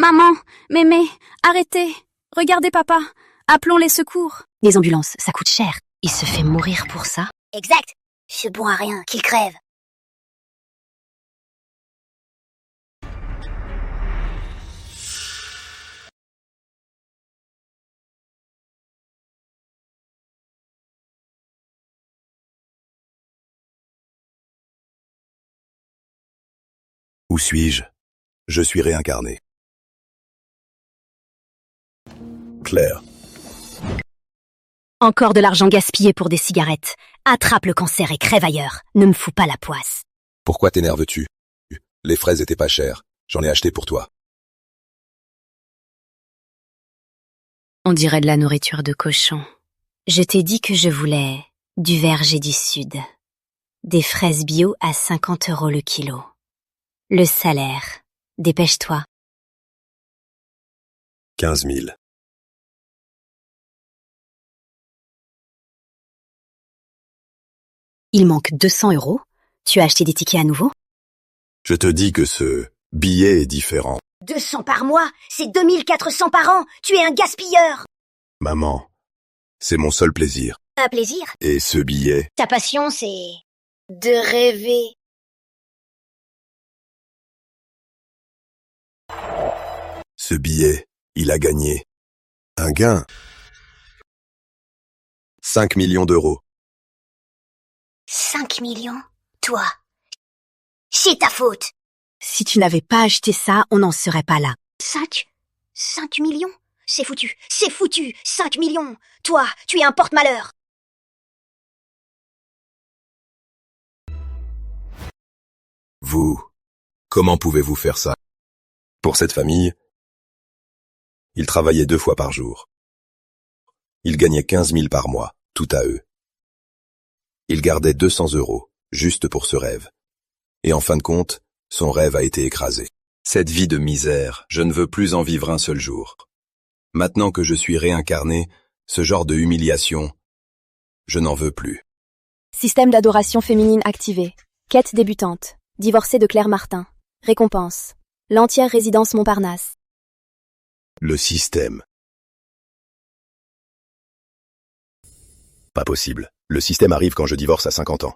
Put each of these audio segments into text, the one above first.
Maman, mémé, arrêtez. Regardez papa. Appelons les secours. Les ambulances, ça coûte cher. Il se fait mourir pour ça. Exact. Ce bon à rien, qu'il crève. Où suis-je? Je suis réincarné. Claire. Encore de l'argent gaspillé pour des cigarettes. Attrape le cancer et crève ailleurs. Ne me fous pas la poisse. Pourquoi t'énerves-tu? Les fraises étaient pas chères. J'en ai acheté pour toi. On dirait de la nourriture de cochon. Je t'ai dit que je voulais du verger du Sud. Des fraises bio à 50 € le kilo. Le salaire. Dépêche-toi. 15 000. Il manque 200 €. Tu as acheté des tickets à nouveau? Je te dis que ce billet est différent. 200 par mois, c'est 2400 par an. Tu es un gaspilleur. Maman, c'est mon seul plaisir. Un plaisir. Et ce billet, Ta passion, c'est de rêver. ce billet, il a gagné. Un gain. 5 millions d'euros. 5 millions? Toi. C'est ta faute. Si tu n'avais pas acheté ça, on n'en serait pas là. 5 millions? C'est foutu. C'est foutu. 5 millions. Toi, tu es un porte-malheur. Vous, comment pouvez-vous faire ça? Pour cette famille, ils travaillaient 2 fois par jour. Ils gagnaient 15 000 par mois, tout à eux. Ils gardaient 200 €, juste pour ce rêve. Et en fin de compte, son rêve a été écrasé. Cette vie de misère, je ne veux plus en vivre un seul jour. Maintenant que je suis réincarné, ce genre de humiliation, je n'en veux plus. Système d'adoration féminine activé. Quête débutante. Divorcée de Claire Martin. Récompense. L'entière résidence Montparnasse. Le système. Pas possible. Le système arrive quand je divorce à 50 ans.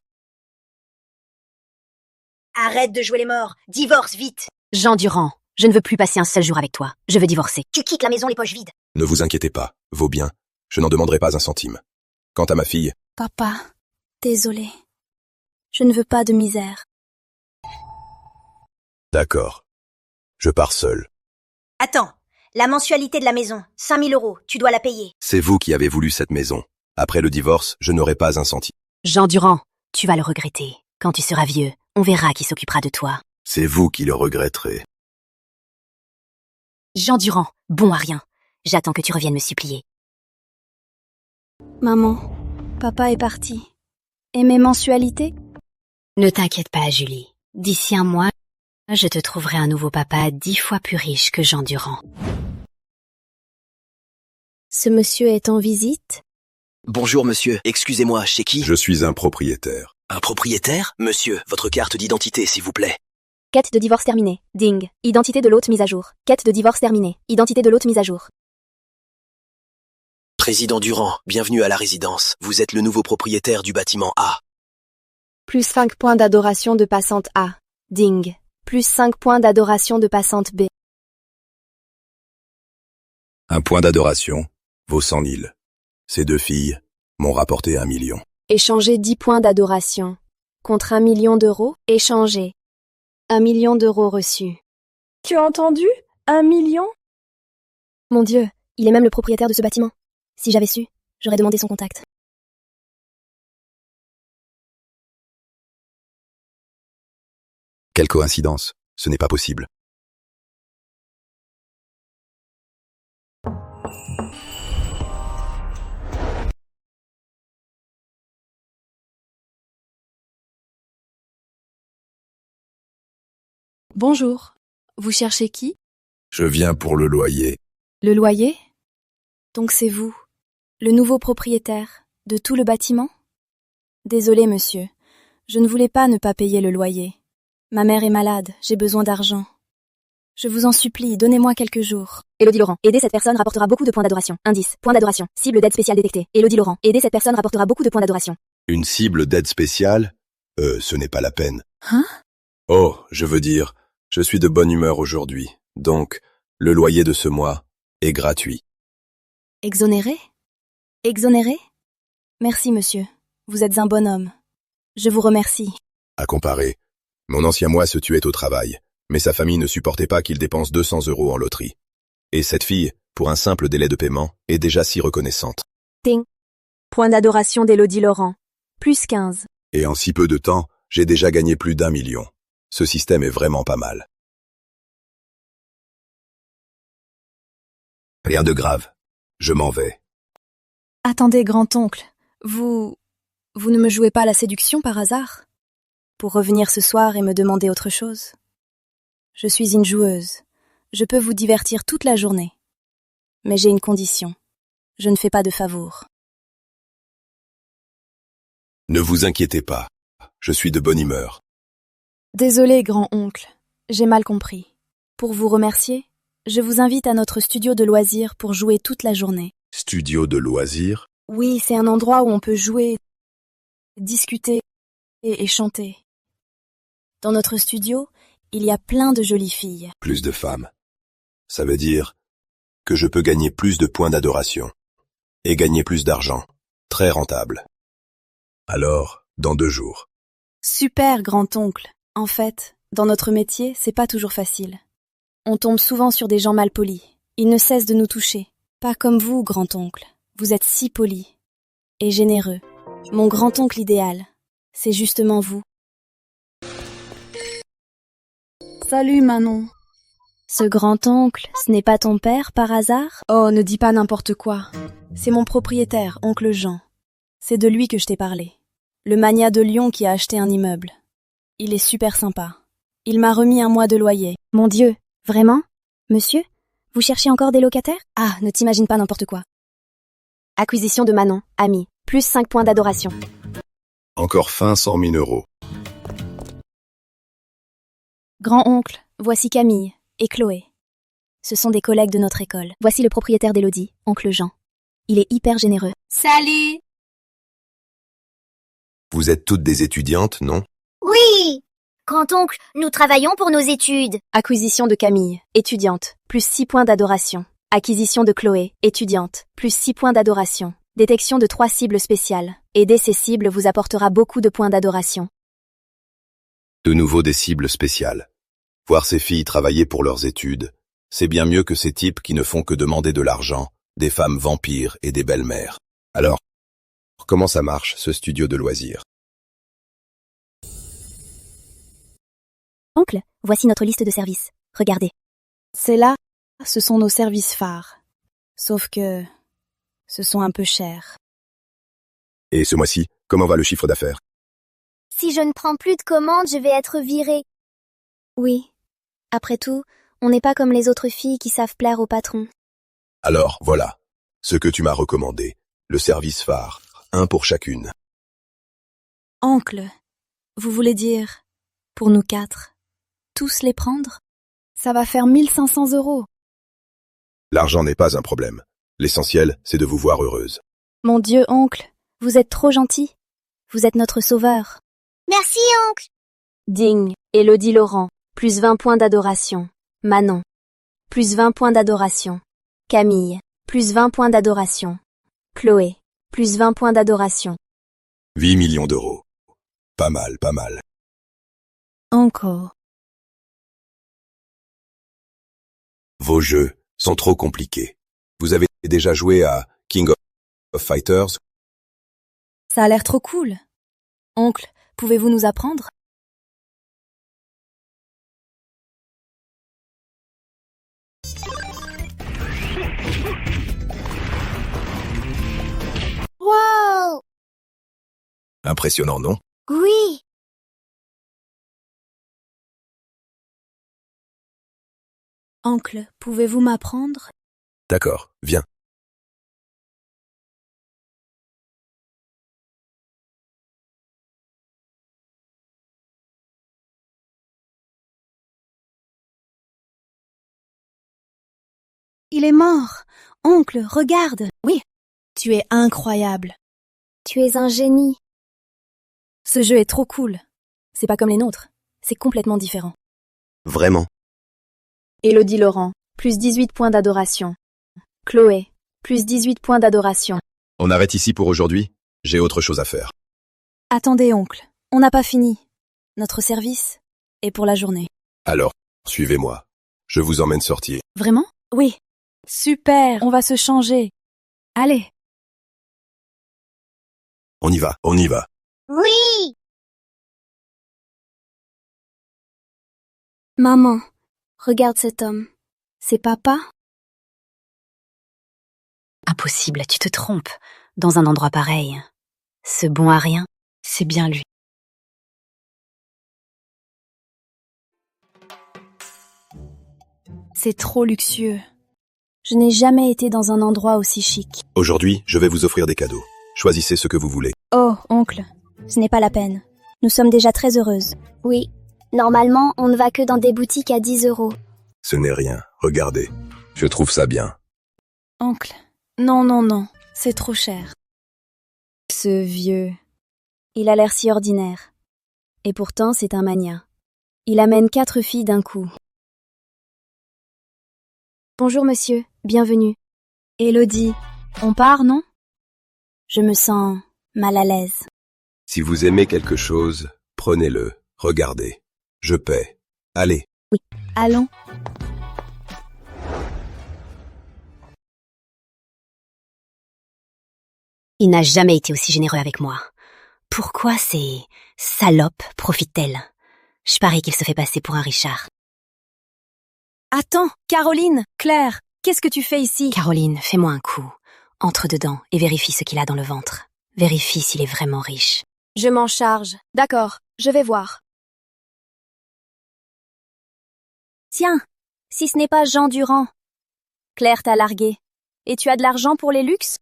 Arrête de jouer les morts. Divorce, vite. Jean Durand, je ne veux plus passer un seul jour avec toi. Je veux divorcer. Tu quittes la maison les poches vides. Ne vous inquiétez pas, vos biens, je n'en demanderai pas un centime. Quant à ma fille, Papa, désolé. Je ne veux pas de misère. d'accord. Je pars seul. Attends. La mensualité de la maison, 5 000 €. Tu dois la payer. C'est vous qui avez voulu cette maison. Après le divorce, je n'aurai pas un centime. Jean Durand, tu vas le regretter. Quand tu seras vieux, on verra qui s'occupera de toi. C'est vous qui le regretterez. Jean Durand, bon à rien. J'attends que tu reviennes me supplier. Maman, papa est parti. Et mes mensualités? Ne t'inquiète pas, Julie. D'ici un mois, je te trouverai un nouveau papa 10 fois plus riche que Jean Durand. Ce monsieur est en visite? Bonjour monsieur, excusez-moi, chez qui? Je suis un propriétaire. Un propriétaire? Monsieur, votre carte d'identité s'il vous plaît. Quête de divorce terminée. Ding. Identité de l'hôte mise à jour. Quête de divorce terminée. Identité de l'hôte mise à jour. Président Durand, bienvenue à la résidence. Vous êtes le nouveau propriétaire du bâtiment A. Plus 5 points d'adoration de passante A. Ding. Plus 5 points d'adoration de passante B. Un point d'adoration vaut 100 000. Ces 2 filles m'ont rapporté 1 million. Échanger 10 points d'adoration. Contre 1 million d'euros. Échanger. 1 million d'euros reçus. Tu as entendu? 1 million? Mon Dieu, il est même le propriétaire de ce bâtiment. Si j'avais su, j'aurais demandé son contact. Quelle coïncidence, ce n'est pas possible. Bonjour. Vous cherchez qui? Je viens pour le loyer. Le loyer? Donc c'est vous, le nouveau propriétaire de tout le bâtiment? Désolé, monsieur. Je ne voulais pas ne pas payer le loyer. Ma mère est malade, j'ai besoin d'argent. Je vous en supplie, donnez-moi quelques jours. Élodie Laurent. Aider cette personne rapportera beaucoup de points d'adoration. Indice. Point d'adoration. Cible d'aide spéciale détectée. Élodie Laurent. Aider cette personne rapportera beaucoup de points d'adoration. Une cible d'aide spéciale? Ce n'est pas la peine. Hein? Oh, je veux dire, je suis de bonne humeur aujourd'hui, donc le loyer de ce mois est gratuit. Exonéré? Exonéré? Merci, monsieur. Vous êtes un bon homme. Je vous remercie. À comparer, mon ancien moi se tuait au travail, mais sa famille ne supportait pas qu'il dépense 200 € en loterie. Et cette fille, pour un simple délai de paiement, est déjà si reconnaissante. Ting. Point d'adoration d'Élodie Laurent. Plus 15. Et en si peu de temps, j'ai déjà gagné plus d'1 million. Ce système est vraiment pas mal. Rien de grave. Je m'en vais. Attendez, grand-oncle. Vous ne me jouez pas à la séduction par hasard? Pour revenir ce soir et me demander autre chose? Je suis une joueuse. Je peux vous divertir toute la journée. Mais j'ai une condition. Je ne fais pas de favour. Ne vous inquiétez pas. Je suis de bonne humeur. Désolé, grand-oncle. J'ai mal compris. Pour vous remercier, je vous invite à notre studio de loisirs pour jouer toute la journée. Studio de loisirs? Oui, c'est un endroit où on peut jouer, discuter et chanter. Dans notre studio, il y a plein de jolies filles. Plus de femmes. Ça veut dire que je peux gagner plus de points d'adoration. Et gagner plus d'argent. Très rentable. Alors, dans 2 jours. Super, grand-oncle. En fait, dans notre métier, c'est pas toujours facile. On tombe souvent sur des gens mal polis. Ils ne cessent de nous toucher. Pas comme vous, grand-oncle. Vous êtes si poli. Et généreux. Mon grand-oncle idéal. C'est justement vous. Salut, Manon. Ce grand-oncle, ce n'est pas ton père par hasard? Oh, ne dis pas n'importe quoi. C'est mon propriétaire, oncle Jean. C'est de lui que je t'ai parlé. Le magnat de Lyon qui a acheté un immeuble. Il est super sympa. Il m'a remis 1 mois de loyer. Mon Dieu, vraiment? Monsieur? Vous cherchez encore des locataires? Ah, ne t'imagine pas n'importe quoi. Acquisition de Manon, ami. Plus 5 points d'adoration. Encore fin 100 000 €. Grand-oncle, voici Camille et Chloé. Ce sont des collègues de notre école. Voici le propriétaire d'Élodie, oncle Jean. Il est hyper généreux. Salut! Vous êtes toutes des étudiantes, non? Oui! Grand-oncle, nous travaillons pour nos études. Acquisition de Camille, étudiante. Plus 6 points d'adoration. Acquisition de Chloé, étudiante. Plus 6 points d'adoration. Détection de 3 cibles spéciales. Aider ces cibles vous apportera beaucoup de points d'adoration. De nouveau des cibles spéciales. Voir ces filles travailler pour leurs études, c'est bien mieux que ces types qui ne font que demander de l'argent, des femmes vampires et des belles-mères. Alors, comment ça marche, ce studio de loisirs? Oncle, voici notre liste de services. Regardez. C'est là, ce sont nos services phares. Sauf que ce sont un peu chers. Et ce mois-ci, comment va le chiffre d'affaires? Si je ne prends plus de commandes, je vais être virée. Oui. Après tout, on n'est pas comme les autres filles qui savent plaire au patron. Alors, voilà, ce que tu m'as recommandé, le service phare, 1 pour chacune. Oncle, vous voulez dire, pour nous 4, tous les prendre? Ça va faire 1500 €. L'argent n'est pas un problème. L'essentiel, c'est de vous voir heureuse. Mon Dieu, oncle, vous êtes trop gentil. Vous êtes notre sauveur. Merci, oncle. Digne, Élodie Laurent, plus 20 points d'adoration. Manon, plus 20 points d'adoration. Camille, plus 20 points d'adoration. Chloé, plus 20 points d'adoration. 8 millions d'euros. Pas mal, pas mal. Encore. Vos jeux sont trop compliqués. Vous avez déjà joué à King of Fighters? Ça a l'air trop cool. Oncle, pouvez-vous nous apprendre? Wow! Impressionnant, non? Oui! Oncle, pouvez-vous m'apprendre? D'accord, viens. il est mort. Oncle, regarde. Oui, tu es incroyable. Tu es un génie. Ce jeu est trop cool. C'est pas comme les nôtres. C'est complètement différent. Vraiment. Élodie Laurent, plus 18 points d'adoration. Chloé, plus 18 points d'adoration. On arrête ici pour aujourd'hui. J'ai autre chose à faire. Attendez, oncle. On n'a pas fini. Notre service est pour la journée. Alors, suivez-moi. Je vous emmène sortir. Vraiment? Oui. Super, on va se changer. Allez. On y va, on y va. Oui! Maman, regarde cet homme. C'est papa? Impossible, tu te trompes. Dans un endroit pareil. Ce bon à rien, c'est bien lui. C'est trop luxueux. Je n'ai jamais été dans un endroit aussi chic. Aujourd'hui, je vais vous offrir des cadeaux. Choisissez ce que vous voulez. Oh, oncle, ce n'est pas la peine. Nous sommes déjà très heureuses. Oui. Normalement, on ne va que dans des boutiques à 10 €. Ce n'est rien. Regardez. Je trouve ça bien. Oncle, non, c'est trop cher. Ce vieux, il a l'air si ordinaire. Et pourtant, c'est un magnat. Il amène 4 filles d'un coup. Bonjour monsieur, bienvenue. Élodie, on part, non? Je me sens mal à l'aise. Si vous aimez quelque chose, prenez-le. Regardez. Je paie. Allez. Allons. Il n'a jamais été aussi généreux avec moi. Pourquoi ces salopes profitent-elles? Je parie qu'il se fait passer pour un Richard. Attends, Caroline, Claire, qu'est-ce que tu fais ici? Caroline, fais-moi un coup. Entre dedans et vérifie ce qu'il a dans le ventre. Vérifie s'il est vraiment riche. Je m'en charge. D'accord, je vais voir. Tiens, si ce n'est pas Jean Durand. Claire t'a largué. Et tu as de l'argent pour les luxes?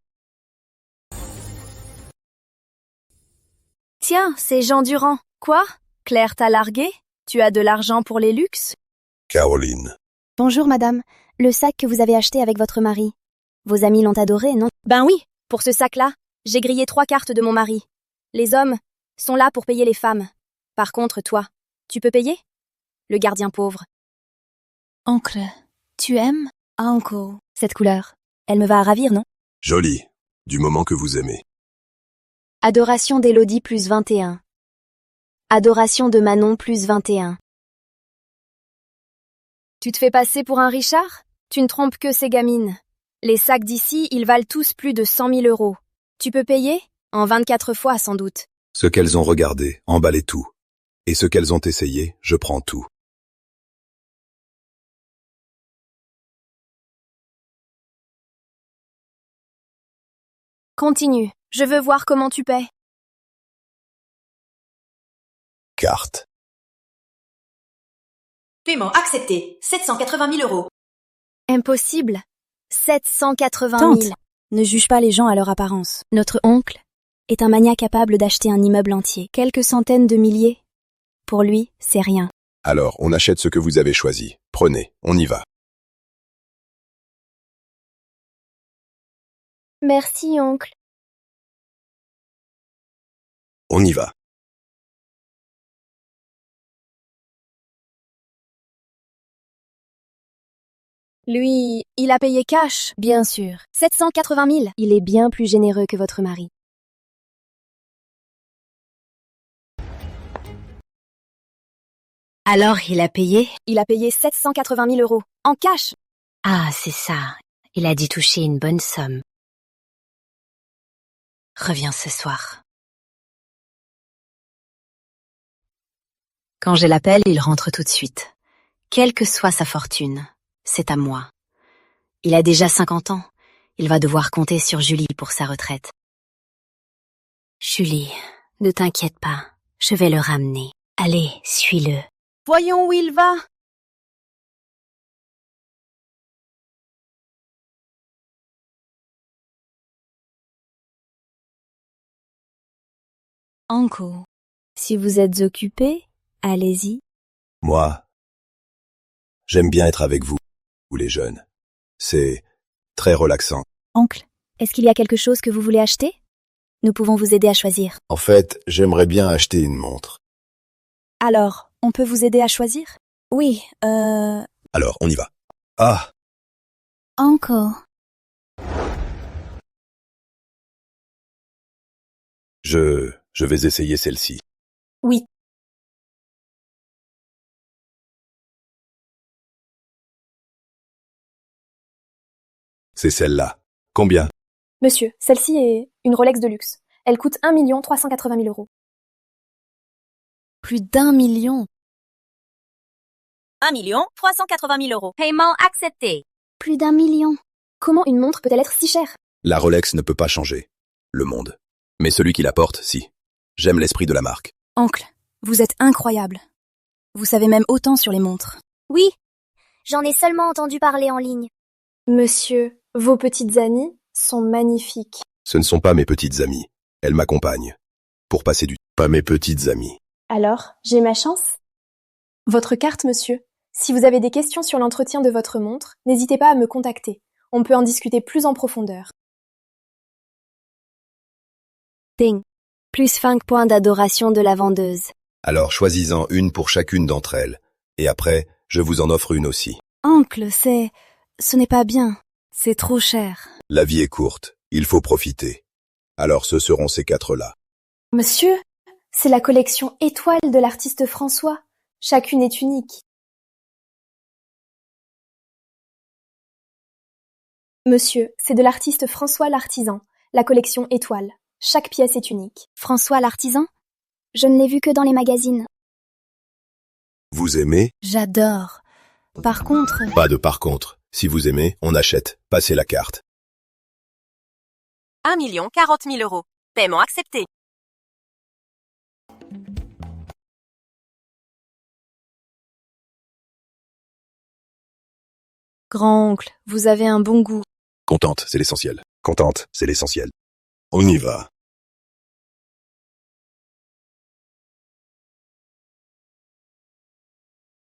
Tiens, c'est Jean Durand. Quoi? Claire t'a largué? Tu as de l'argent pour les luxes? Caroline. Bonjour madame, le sac que vous avez acheté avec votre mari. Vos amis l'ont adoré, non? Ben oui, pour ce sac-là, j'ai grillé 3 cartes de mon mari. Les hommes sont là pour payer les femmes. Par contre, toi, tu peux payer? Le gardien pauvre. Oncle, tu aimes? Uncle. Cette couleur, elle me va à ravir, non? Joli. Du moment que vous aimez. Adoration d'Élodie plus 21. Adoration de Manon plus 21. Tu te fais passer pour un Richard? Tu ne trompes que ces gamines. Les sacs d'ici, ils valent tous plus de 100 000 €. Tu peux payer? En 24 fois, sans doute. Ce qu'elles ont regardé, emballez tout. Et ce qu'elles ont essayé, je prends tout. Continue. Je veux voir comment tu paies. Carte. Paiement accepté. 780 000 €. Impossible. 780 000. Tante, ne juge pas les gens à leur apparence. Notre oncle est un magnat capable d'acheter un immeuble entier. Quelques centaines de milliers. Pour lui, c'est rien. Alors, on achète ce que vous avez choisi. Prenez, on y va. Merci, oncle. On y va. Lui, il a payé cash. Bien sûr. 780 000. Il est bien plus généreux que votre mari. Alors, il a payé? Il a payé 780 000 €. En cash. Ah, c'est ça. Il a dû toucher une bonne somme. Reviens ce soir. Quand je l'appelle, il rentre tout de suite. Quelle que soit sa fortune, c'est à moi. Il a déjà 50 ans. Il va devoir compter sur Julie pour sa retraite. Julie, ne t'inquiète pas. Je vais le ramener. Allez, suis-le. Voyons où il va. Uncle, si vous êtes occupé, allez-y. Moi, j'aime bien être avec vous, les jeunes. C'est très relaxant. Oncle, est-ce qu'il y a quelque chose que vous voulez acheter? Nous pouvons vous aider à choisir. En fait, j'aimerais bien acheter une montre. Alors, on peut vous aider à choisir? Oui, Alors, on y va. Ah, Encore. je vais essayer celle-ci. Oui. C'est celle-là. Combien? Monsieur, celle-ci est une Rolex de luxe. Elle coûte 1 380 000 euros. Plus d'1 million. 1 380 000 euros. Paiement accepté. Plus d'1 million. Comment une montre peut-elle être si chère? La Rolex ne peut pas changer le monde. Mais celui qui la porte, si. J'aime l'esprit de la marque. Oncle, vous êtes incroyable. Vous savez même autant sur les montres. Oui, j'en ai seulement entendu parler en ligne. Monsieur, vos petites amies sont magnifiques. Ce ne sont pas mes petites amies. Elles m'accompagnent. Pour passer du temps. Pas mes petites amies. Alors, j'ai ma chance? Votre carte, monsieur. Si vous avez des questions sur l'entretien de votre montre, n'hésitez pas à me contacter. On peut en discuter plus en profondeur. Ding. Plus 5 points d'adoration de la vendeuse. Alors choisis-en une pour chacune d'entre elles. Et après, je vous en offre une aussi. Oncle, ce n'est pas bien. C'est trop cher. La vie est courte. Il faut profiter. Alors ce seront ces 4-là. Monsieur, c'est la collection étoile de l'artiste François. Chacune est unique. Monsieur, c'est de l'artiste François l'Artisan, la collection étoile. Chaque pièce est unique. François l'artisan? Je ne l'ai vu que dans les magazines. Vous aimez? J'adore. Par contre, Pas de par contre. Si vous aimez, on achète. Passez la carte. 1 40 000 euros. Paiement accepté. grand-oncle, vous avez un bon goût. Contente, c'est l'essentiel. Contente, c'est l'essentiel. On y va.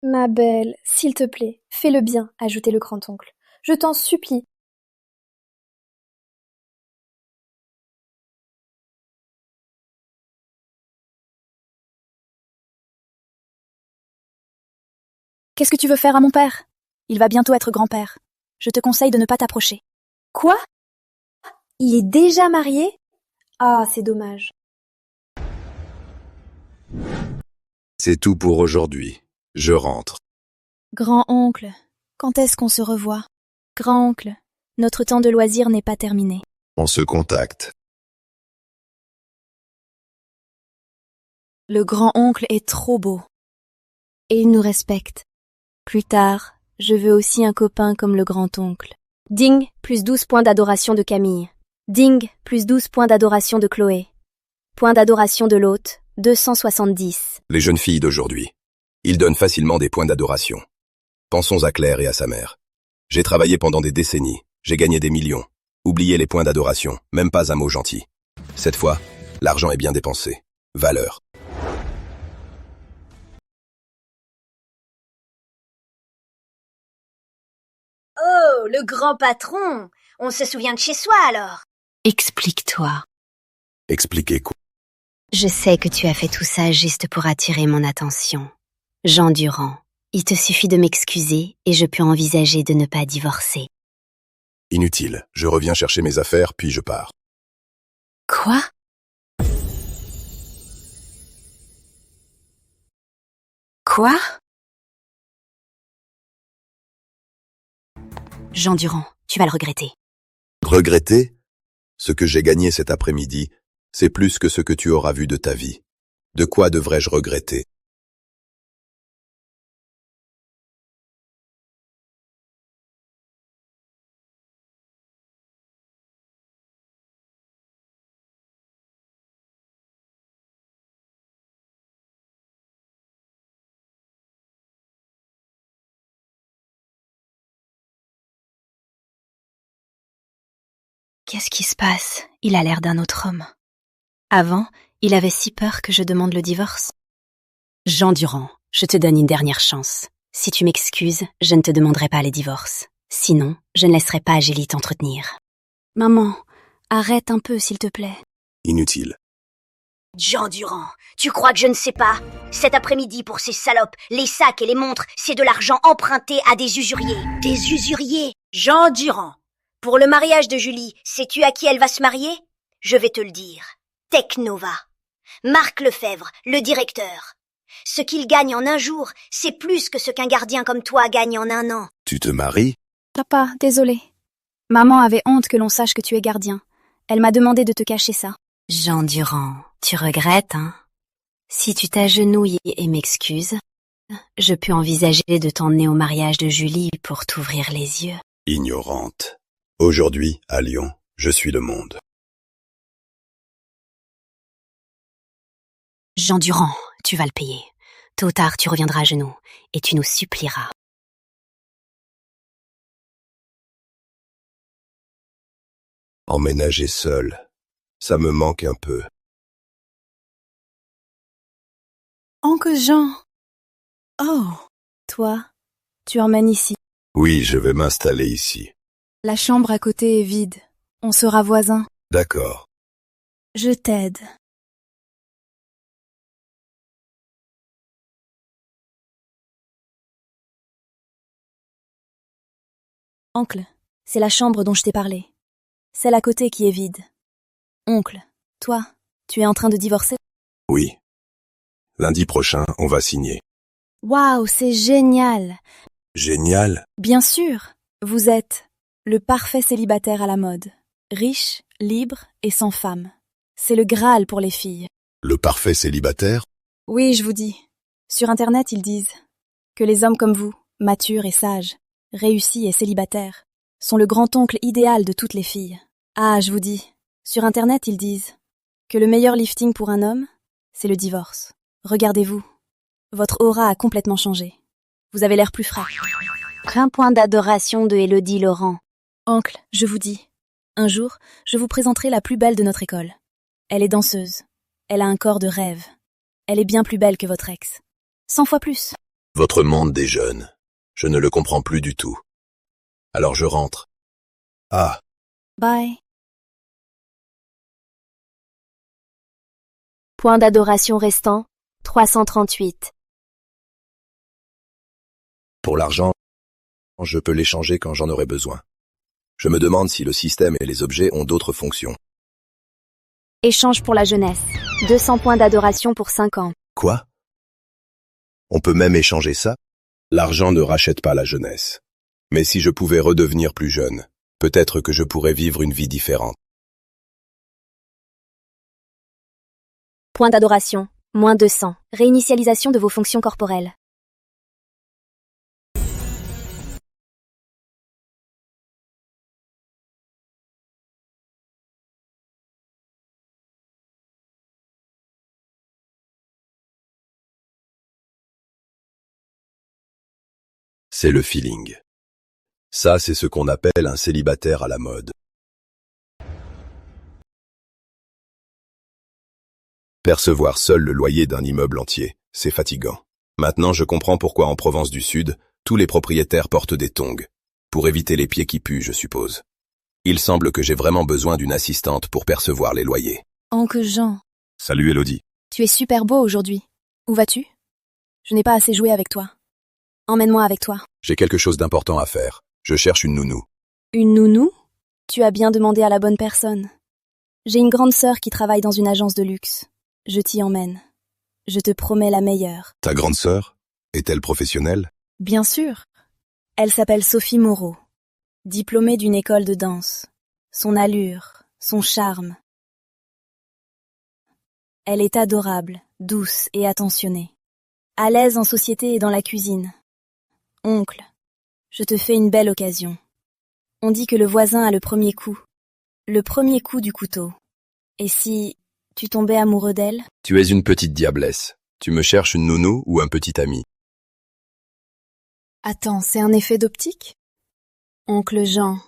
Ma belle, s'il te plaît, fais-le bien, ajoutait le grand-oncle. Je t'en supplie. Qu'est-ce que tu veux faire à mon père? Il va bientôt être grand-père. Je te conseille de ne pas t'approcher. Quoi? Il est déjà marié? Ah, c'est dommage. C'est tout pour aujourd'hui. Je rentre. Grand-oncle, quand est-ce qu'on se revoit? Grand-oncle, notre temps de loisir n'est pas terminé. On se contacte. Le grand-oncle est trop beau. Et il nous respecte. Plus tard, je veux aussi un copain comme le grand-oncle. Ding, plus 12 points d'adoration de Camille. Ding, plus 12 points d'adoration de Chloé. Point d'adoration de l'hôte, 270. Les jeunes filles d'aujourd'hui. Ils donnent facilement des points d'adoration. Pensons à Claire et à sa mère. J'ai travaillé pendant des décennies. J'ai gagné des millions. Oubliez les points d'adoration, même pas un mot gentil. Cette fois, l'argent est bien dépensé. Valeur. Oh, le grand patron! On se souvient de chez soi alors. Explique-toi. Expliquez quoi? Je sais que tu as fait tout ça juste pour attirer mon attention. Jean Durand, il te suffit de m'excuser et je peux envisager de ne pas divorcer. Inutile. Je reviens chercher mes affaires, puis je pars. Quoi? Quoi? Jean Durand, tu vas le regretter. Regretter? Ce que j'ai gagné cet après-midi, c'est plus que ce que tu auras vu de ta vie. De quoi devrais-je regretter? Qu'est-ce qui se passe? Il a l'air d'un autre homme. Avant, il avait si peur que je demande le divorce. Jean Durand, je te donne une dernière chance. Si tu m'excuses, je ne te demanderai pas les divorces. Sinon, je ne laisserai pas Agélie t'entretenir. Maman, arrête un peu, s'il te plaît. Inutile. Jean Durand, tu crois que je ne sais pas? Cet après-midi, pour ces salopes, les sacs et les montres, c'est de l'argent emprunté à des usuriers. Des usuriers? Jean Durand, pour le mariage de Julie, sais-tu à qui elle va se marier? Je vais te le dire. Technova. Marc Lefebvre, le directeur. Ce qu'il gagne en un jour, c'est plus que ce qu'un gardien comme toi gagne en un an. Tu te maries? Papa, désolé. Maman avait honte que l'on sache que tu es gardien. Elle m'a demandé de te cacher ça. Jean Durand, tu regrettes, hein? Si tu t'agenouilles et m'excuses, je peux envisager de t'emmener au mariage de Julie pour t'ouvrir les yeux. Ignorante. Aujourd'hui, à Lyon, je suis le monde. Jean Durand, tu vas le payer. Tôt ou tard, tu reviendras à genoux et tu nous supplieras. Emménager seul, ça me manque un peu. Oncle Jean. Oh, toi, tu emmènes ici. Oui, je vais m'installer ici. La chambre à côté est vide. On sera voisins. D'accord. Je t'aide. Oncle, c'est la chambre dont je t'ai parlé. Celle à côté qui est vide. Oncle, toi, tu es en train de divorcer? Oui. Lundi prochain, on va signer. Waouh, c'est génial! Génial. Bien sûr, vous êtes le parfait célibataire à la mode. Riche, libre et sans femme. C'est le Graal pour les filles. Le parfait célibataire? Oui, je vous dis. Sur Internet, ils disent que les hommes comme vous, matures et sages, réussis et célibataires, sont le grand-oncle idéal de toutes les filles. Ah, je vous dis, sur Internet, ils disent que le meilleur lifting pour un homme, c'est le divorce. Regardez-vous. Votre aura a complètement changé. Vous avez l'air plus frais. Un point d'adoration de Élodie Laurent. Oncle, je vous dis, un jour, je vous présenterai la plus belle de notre école. Elle est danseuse. Elle a un corps de rêve. Elle est bien plus belle que votre ex. 100 fois plus. Votre monde des jeunes. Je ne le comprends plus du tout. Alors je rentre. Ah, Bye. Point d'adoration restant, 338. pour l'argent, je peux l'échanger quand j'en aurai besoin. Je me demande si le système et les objets ont d'autres fonctions. Échange pour la jeunesse. 200 points d'adoration pour 5 ans. Quoi? On peut même échanger ça? L'argent ne rachète pas la jeunesse. Mais si je pouvais redevenir plus jeune, peut-être que je pourrais vivre une vie différente. Point d'adoration. Moins 200. Réinitialisation de vos fonctions corporelles. C'est le feeling. Ça, c'est ce qu'on appelle un célibataire à la mode. Percevoir seul le loyer d'un immeuble entier, c'est fatigant. Maintenant, je comprends pourquoi en Provence du Sud, tous les propriétaires portent des tongs. Pour éviter les pieds qui puent, je suppose. Il semble que j'ai vraiment besoin d'une assistante pour percevoir les loyers. Oncle Jean, Salut Élodie. tu es super beau aujourd'hui. Où vas-tu? Je n'ai pas assez joué avec toi. Emmène-moi avec toi. J'ai quelque chose d'important à faire. Je cherche une nounou. Une nounou? Tu as bien demandé à la bonne personne. J'ai une grande sœur qui travaille dans une agence de luxe. Je t'y emmène. Je te promets la meilleure. Ta grande sœur? Est-elle professionnelle? Bien sûr. Elle s'appelle Sophie Moreau. Diplômée d'une école de danse. Son allure, son charme. Elle est adorable, douce et attentionnée. À l'aise en société et dans la cuisine. Oncle, je te fais une belle occasion. On dit que le voisin a le premier coup. Le premier coup du couteau. Et si tu tombais amoureux d'elle? Tu es une petite diablesse. Tu me cherches une nounou ou un petit ami? Attends, c'est un effet d'optique? Oncle Jean,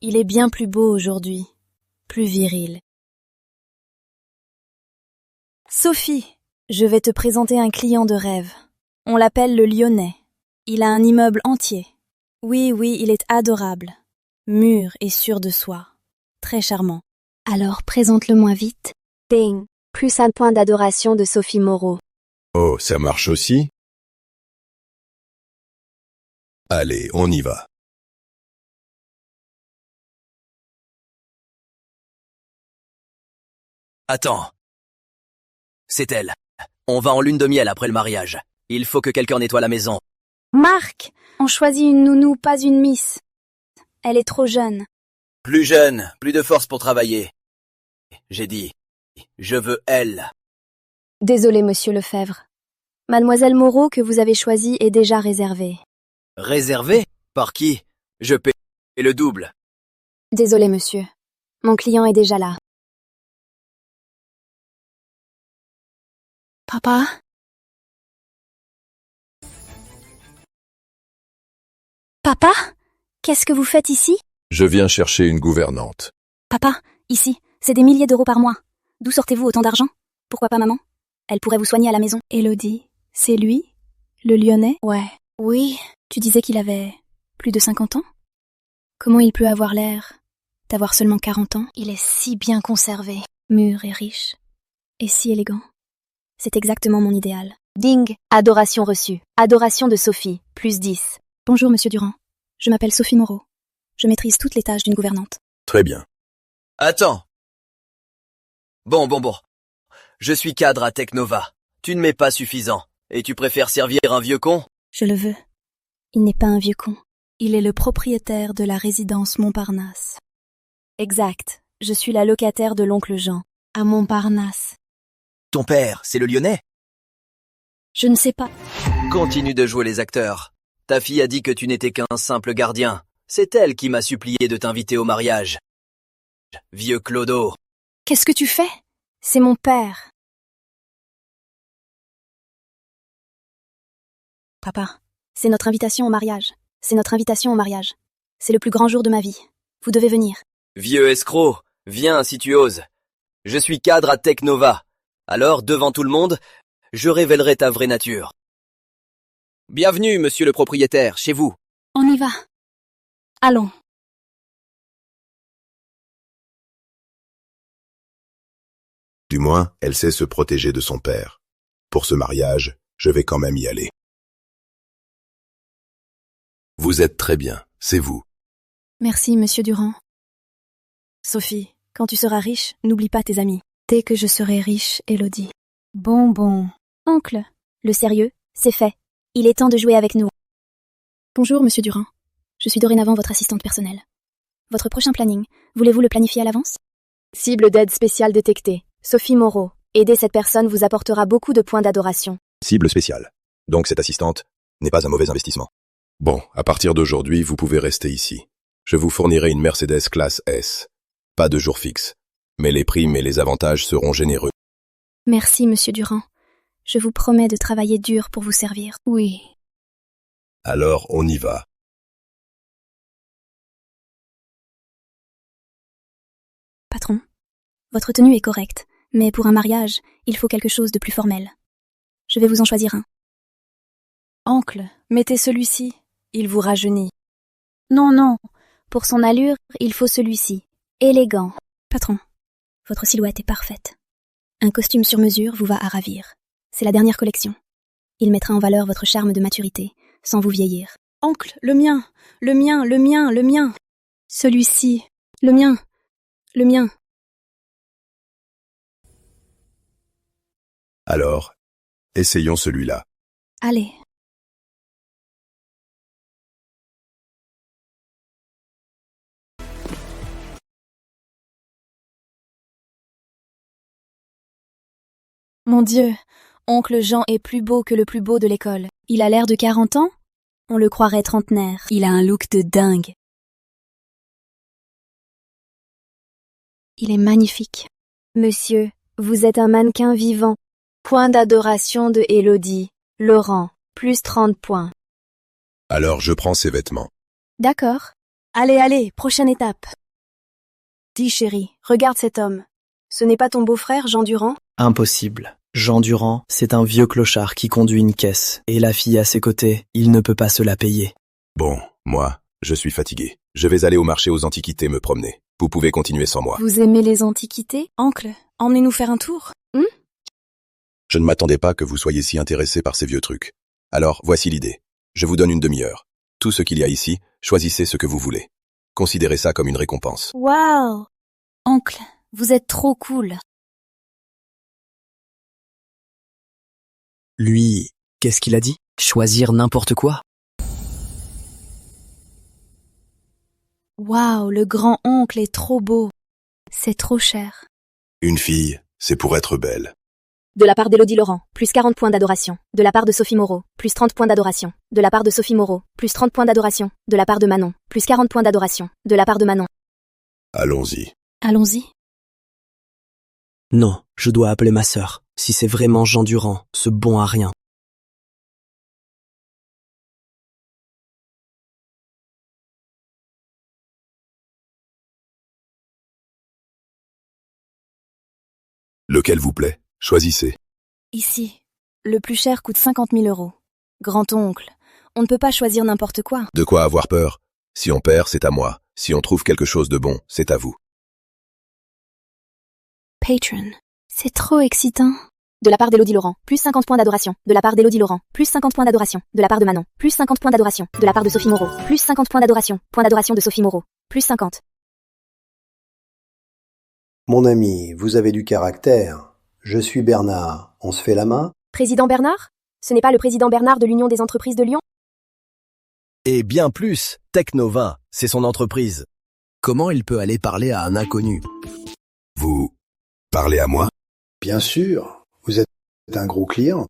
il est bien plus beau aujourd'hui, plus viril. Sophie, je vais te présenter un client de rêve. On l'appelle le Lyonnais. Il a un immeuble entier. Oui, oui, il est adorable. Mûr et sûr de soi. Très charmant. Alors présente-le-moi vite. Ding. Plus un point d'adoration de Sophie Moreau. Oh, ça marche aussi? Allez, on y va. Attends. C'est elle. On va en lune de miel après le mariage. Il faut que quelqu'un nettoie la maison. Marc, on choisit une nounou, pas une miss. Elle est trop jeune. Plus jeune, plus de force pour travailler. J'ai dit, je veux elle. Désolé, monsieur Lefebvre. Mademoiselle Moreau que vous avez choisie est déjà réservée. Réservé? Par qui? Je paie le double. Désolé, monsieur. Mon client est déjà là. Papa? Papa? Qu'est-ce que vous faites ici? Je viens chercher une gouvernante. Papa, ici, c'est des milliers d'euros par mois. D'où sortez-vous autant d'argent? Pourquoi pas maman? Elle pourrait vous soigner à la maison. Élodie, c'est lui? Le Lyonnais? Ouais. Oui. Tu disais qu'il avait plus de 50 ans? Comment il peut avoir l'air d'avoir seulement 40 ans? Il est si bien conservé, mûr et riche, et si élégant. C'est exactement mon idéal. Ding. Adoration reçue. Adoration de Sophie. Plus 10. Bonjour, monsieur Durand. Je m'appelle Sophie Moreau. Je maîtrise toutes les tâches d'une gouvernante. Très bien. Attends. Bon. Je suis cadre à Technova. Tu ne m'es pas suffisant. Et tu préfères servir un vieux con? Je le veux. Il n'est pas un vieux con. Il est le propriétaire de la résidence Montparnasse. Exact. Je suis la locataire de l'oncle Jean, à Montparnasse. Ton père, c'est le Lyonnais? Je ne sais pas. Continue de jouer les acteurs. Ta fille a dit que tu n'étais qu'un simple gardien. C'est elle qui m'a supplié de t'inviter au mariage. Vieux Clodo. Qu'est-ce que tu fais? C'est mon père. Papa, c'est notre invitation au mariage. C'est notre invitation au mariage. C'est le plus grand jour de ma vie. Vous devez venir. Vieux escroc, viens si tu oses. Je suis cadre à Technova. Alors, devant tout le monde, je révélerai ta vraie nature. Bienvenue, monsieur le propriétaire, chez vous. On y va. Allons. Du moins, elle sait se protéger de son père. Pour ce mariage, je vais quand même y aller. Vous êtes très bien, c'est vous. Merci, monsieur Durand. Sophie, quand tu seras riche, n'oublie pas tes amis. Dès que je serai riche, Élodie. Bon. Oncle, le sérieux, c'est fait. Il est temps de jouer avec nous. Bonjour, monsieur Durand. Je suis dorénavant votre assistante personnelle. Votre prochain planning, voulez-vous le planifier à l'avance? Cible d'aide spéciale détectée. Sophie Moreau. Aider cette personne vous apportera beaucoup de points d'adoration. Cible spéciale. Donc cette assistante n'est pas un mauvais investissement. Bon, à partir d'aujourd'hui, vous pouvez rester ici. Je vous fournirai une Mercedes classe S. Pas de jour fixe, mais les primes et les avantages seront généreux. Merci, monsieur Durand. Je vous promets de travailler dur pour vous servir. Oui. Alors, on y va. Patron, votre tenue est correcte, mais pour un mariage, il faut quelque chose de plus formel. Je vais vous en choisir un. Oncle, mettez celui-ci. Il vous rajeunit. Non. Pour son allure, il faut celui-ci. Élégant. Patron, votre silhouette est parfaite. Un costume sur mesure vous va à ravir. C'est la dernière collection. Il mettra en valeur votre charme de maturité, sans vous vieillir. Oncle, le mien. Celui-ci. Le mien. Alors, essayons celui-là. Allez. Mon Dieu, oncle Jean est plus beau que le plus beau de l'école. Il a l'air de 40 ans? On le croirait trentenaire. Il a un look de dingue. Il est magnifique. Monsieur, vous êtes un mannequin vivant. Point d'adoration de Élodie. Laurent, plus 30 points. Alors je prends ses vêtements. D'accord. Allez, prochaine étape. Dis, chérie, regarde cet homme. Ce n'est pas ton beau-frère, Jean Durand? Impossible. Jean Durand, c'est un vieux clochard qui conduit une caisse, et la fille à ses côtés, il ne peut pas se la payer. Bon, Moi, je suis fatigué. Je vais aller au marché aux antiquités me promener. Vous pouvez continuer sans moi. Vous aimez les antiquités? Oncle, emmenez-nous faire un tour. Je ne m'attendais pas que vous soyez si intéressé par ces vieux trucs. Alors, voici l'idée. Je vous donne une demi-heure. Tout ce qu'il y a ici, choisissez ce que vous voulez. Considérez ça comme une récompense. Waouh! Oncle, vous êtes trop cool. Lui, qu'est-ce qu'il a dit? Choisir n'importe quoi? Waouh, le grand-oncle est trop beau. C'est trop cher. Une fille, c'est pour être belle. De la part d'Élodie Laurent, plus 40 points d'adoration. De la part de Sophie Moreau, plus 30 points d'adoration. De la part de Sophie Moreau, plus 30 points d'adoration. De la part de Manon, plus 40 points d'adoration. De la part de Manon. Allons-y. Allons-y. Non, je dois appeler ma sœur. Si c'est vraiment Jean Durand, ce bon à rien. Lequel vous plaît? Choisissez. Ici, le plus cher coûte 50 000 €. Grand-oncle, on ne peut pas choisir n'importe quoi. De quoi avoir peur? Si on perd, c'est à moi. Si on trouve quelque chose de bon, c'est à vous. Patron, c'est trop excitant. De la part d'Élodie Laurent, plus 50 points d'adoration. De la part d'Élodie Laurent, plus 50 points d'adoration. De la part de Manon, plus 50 points d'adoration. De la part de Sophie Moreau, plus 50 points d'adoration. Point d'adoration de Sophie Moreau, plus 50. Mon ami, vous avez du caractère. Je suis Bernard. On se fait la main? Président Bernard? Ce n'est pas le président Bernard de l'Union des entreprises de Lyon? Et bien plus, Technova, c'est son entreprise. Comment il peut aller parler à un inconnu? Vous parlez à moi? Bien sûr. Vous êtes un gros client.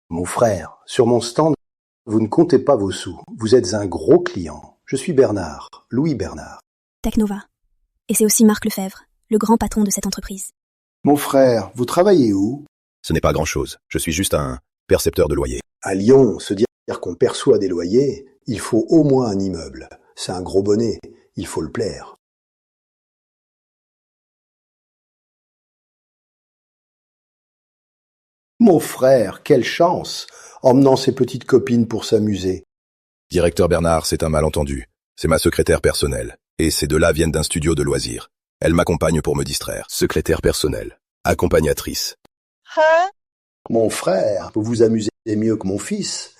Mon frère, sur mon stand, vous ne comptez pas vos sous. Vous êtes un gros client. Je suis Bernard, Louis Bernard. Technova. Et c'est aussi Marc Lefebvre, le grand patron de cette entreprise. Mon frère, vous travaillez où? Ce n'est pas grand-chose. Je suis juste un percepteur de loyer. À Lyon, se dire qu'on perçoit des loyers, il faut au moins un immeuble. C'est un gros bonnet, il faut le plaire. Mon frère, quelle chance, emmenant ses petites copines pour s'amuser. Directeur Bernard, c'est un malentendu. C'est ma secrétaire personnelle. Et ces deux-là viennent d'un studio de loisirs. Elle m'accompagne pour me distraire. Secrétaire personnelle. Accompagnatrice. Mon frère, vous vous amusez mieux que mon fils.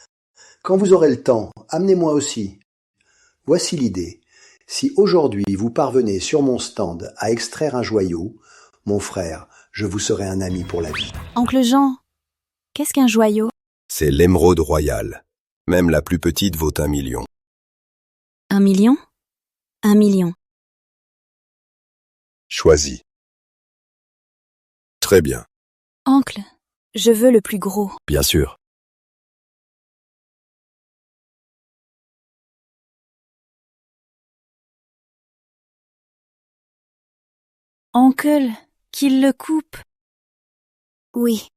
Quand vous aurez le temps, amenez-moi aussi. Voici l'idée. Si aujourd'hui vous parvenez sur mon stand à extraire un joyau, mon frère, je vous serai un ami pour la vie. Oncle Jean, qu'est-ce qu'un joyau? C'est l'émeraude royale. Même la plus petite vaut 1 million. 1 million? 1 million. Choisis. Très bien. Oncle, je veux le plus gros. Bien sûr. Oncle, qu'il le coupe. Oui.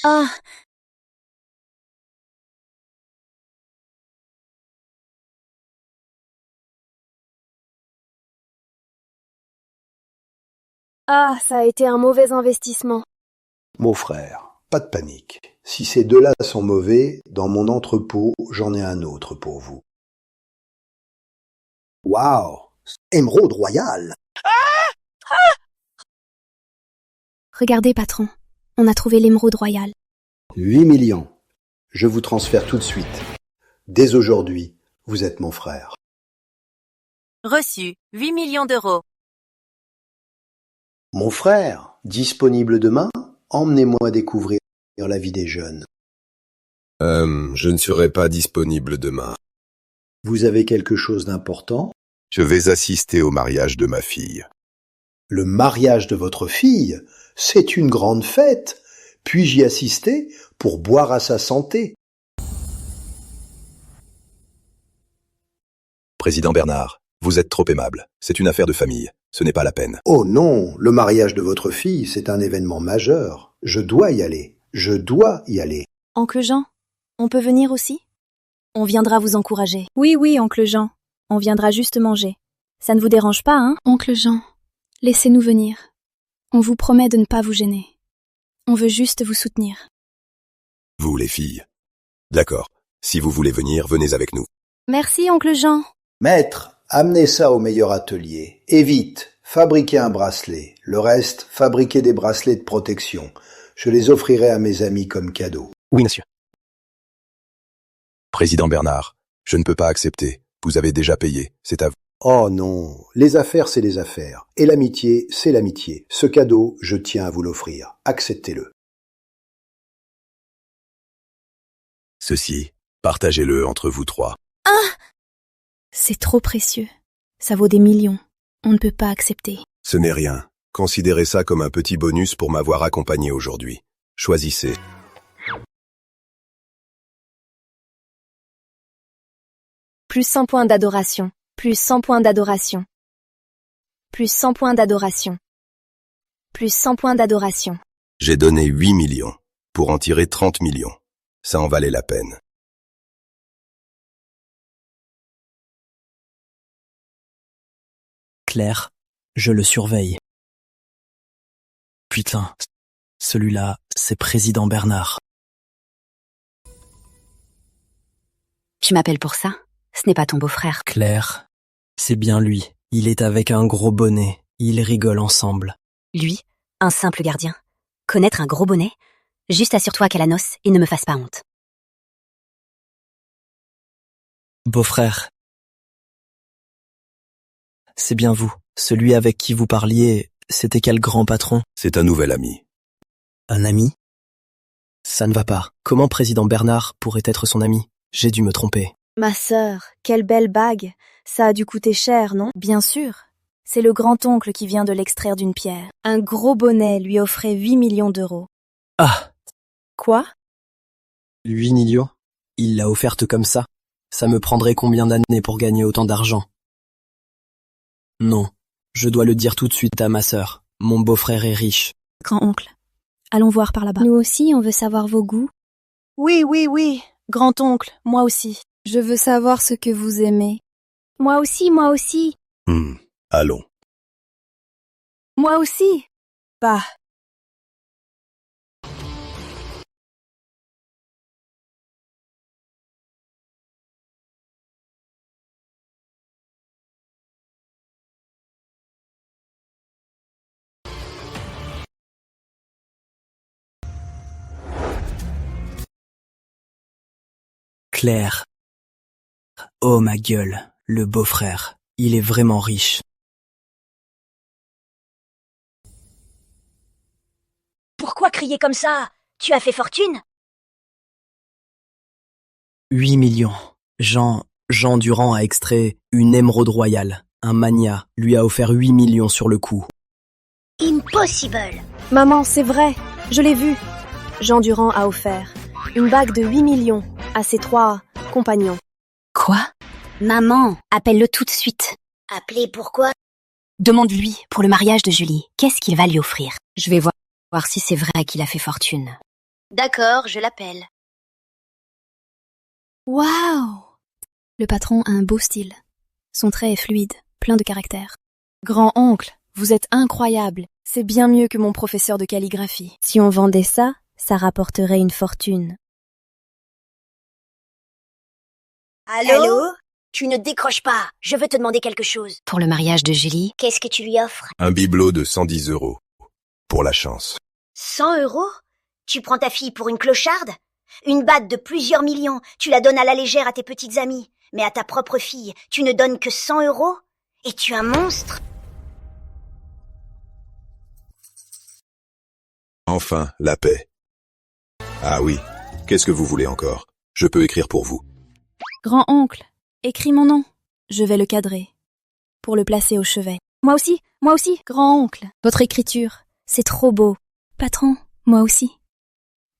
Ah! Ah, ça a été un mauvais investissement. Mon frère, pas de panique. Si ces deux-là sont mauvais, dans mon entrepôt, j'en ai un autre pour vous. Waouh! Émeraude royale! Regardez, patron. On a trouvé l'émeraude royale. 8 millions. Je vous transfère tout de suite. Dès aujourd'hui, vous êtes mon frère. Reçu, 8 millions d'euros. Mon frère, disponible demain, emmenez-moi découvrir la vie des jeunes. Je ne serai pas disponible demain. Vous avez quelque chose d'important? Je vais assister au mariage de ma fille. Le mariage de votre fille? C'est une grande fête. Puis-je y assister pour boire à sa santé? Président Bernard, vous êtes trop aimable. C'est une affaire de famille. Ce n'est pas la peine. Oh non, le mariage de votre fille, c'est un événement majeur. Je dois y aller. Je dois y aller. Oncle Jean, on peut venir aussi? On viendra vous encourager. Oui, oui, oncle Jean. On viendra juste manger. Ça ne vous dérange pas, hein? Oncle Jean, laissez-nous venir. On vous promet de ne pas vous gêner. On veut juste vous soutenir. Vous, les filles. D'accord. Si vous voulez venir, venez avec nous. Merci, oncle Jean. Maître, amenez ça au meilleur atelier. Et vite, fabriquez un bracelet. Le reste, fabriquez des bracelets de protection. Je les offrirai à mes amis comme cadeau. Oui, monsieur. Président Bernard, je ne peux pas accepter. Vous avez déjà payé. C'est à vous. Oh non, les affaires c'est les affaires. Et l'amitié, c'est l'amitié. Ce cadeau, je tiens à vous l'offrir. Acceptez-le. Ceci, partagez-le entre vous trois. C'est trop précieux. Ça vaut des millions. On ne peut pas accepter. Ce n'est rien. Considérez ça comme un petit bonus pour m'avoir accompagné aujourd'hui. Choisissez. Plus 100 points d'adoration. Plus 100 points d'adoration. Plus 100 points d'adoration. Plus 100 points d'adoration. J'ai donné 8 millions. Pour en tirer 30 millions. Ça en valait la peine. Claire, je le surveille. Putain, celui-là, c'est Président Bernard. Tu m'appelles pour ça? Ce n'est pas ton beau-frère. Claire, c'est bien lui. Il est avec un gros bonnet. Ils rigolent ensemble. Lui, un simple gardien. Connaître un gros bonnet? Juste assure-toi qu'à la noce, il ne me fasse pas honte. Beau-frère. C'est bien vous. Celui avec qui vous parliez, c'était quel grand patron? C'est un nouvel ami. Un ami? Ça ne va pas. Comment Président Bernard pourrait être son ami? J'ai dû me tromper. Ma sœur, quelle belle bague. Ça a dû coûter cher, non? Bien sûr. C'est le grand-oncle qui vient de l'extraire d'une pierre. Un gros bonnet lui offrait 8 millions d'euros. Ah! Quoi? 8 millions? Il l'a offerte comme ça? Ça me prendrait combien d'années pour gagner autant d'argent? Non, je dois le dire tout de suite à ma sœur. Mon beau-frère est riche. Grand-oncle, allons voir par là-bas. Nous aussi, on veut savoir vos goûts. Oui, oui, oui. Grand-oncle, moi aussi. Je veux savoir ce que vous aimez. Moi aussi, moi aussi. Allons. Moi aussi. Bah. Claire. Oh ma gueule, le beau-frère. Il est vraiment riche. Pourquoi crier comme ça? Tu as fait fortune? 8 millions. Jean Durand a extrait une émeraude royale. Un magnat lui a offert 8 millions sur le coup. Impossible! Maman, c'est vrai. Je l'ai vu. Jean Durand a offert une bague de 8 millions à ses 3 compagnons. Quoi? Maman, appelle-le tout de suite. Appelez pourquoi? Demande-lui pour le mariage de Julie. Qu'est-ce qu'il va lui offrir? Je vais voir si c'est vrai qu'il a fait fortune. D'accord, je l'appelle. Waouh! Le patron a un beau style. Son trait est fluide, plein de caractère. Grand-oncle, vous êtes incroyable. C'est bien mieux que mon professeur de calligraphie. Si on vendait ça, ça rapporterait une fortune. Allô? Tu ne décroches pas. Je veux te demander quelque chose. Pour le mariage de Julie, Qu'est-ce que tu lui offres? Un bibelot de 110 €. Pour la chance. 100 €? Tu prends ta fille pour une clocharde? Une bague de plusieurs millions, tu la donnes à la légère à tes petites amies. Mais à ta propre fille, tu ne donnes que 100 €? Es-tu un monstre? Enfin, la paix. Ah oui, qu'est-ce que vous voulez encore? Je peux écrire pour vous. Grand-oncle, écris mon nom. Je vais le cadrer. Pour le placer au chevet. Moi aussi, grand-oncle. Votre écriture, c'est trop beau. Patron, moi aussi.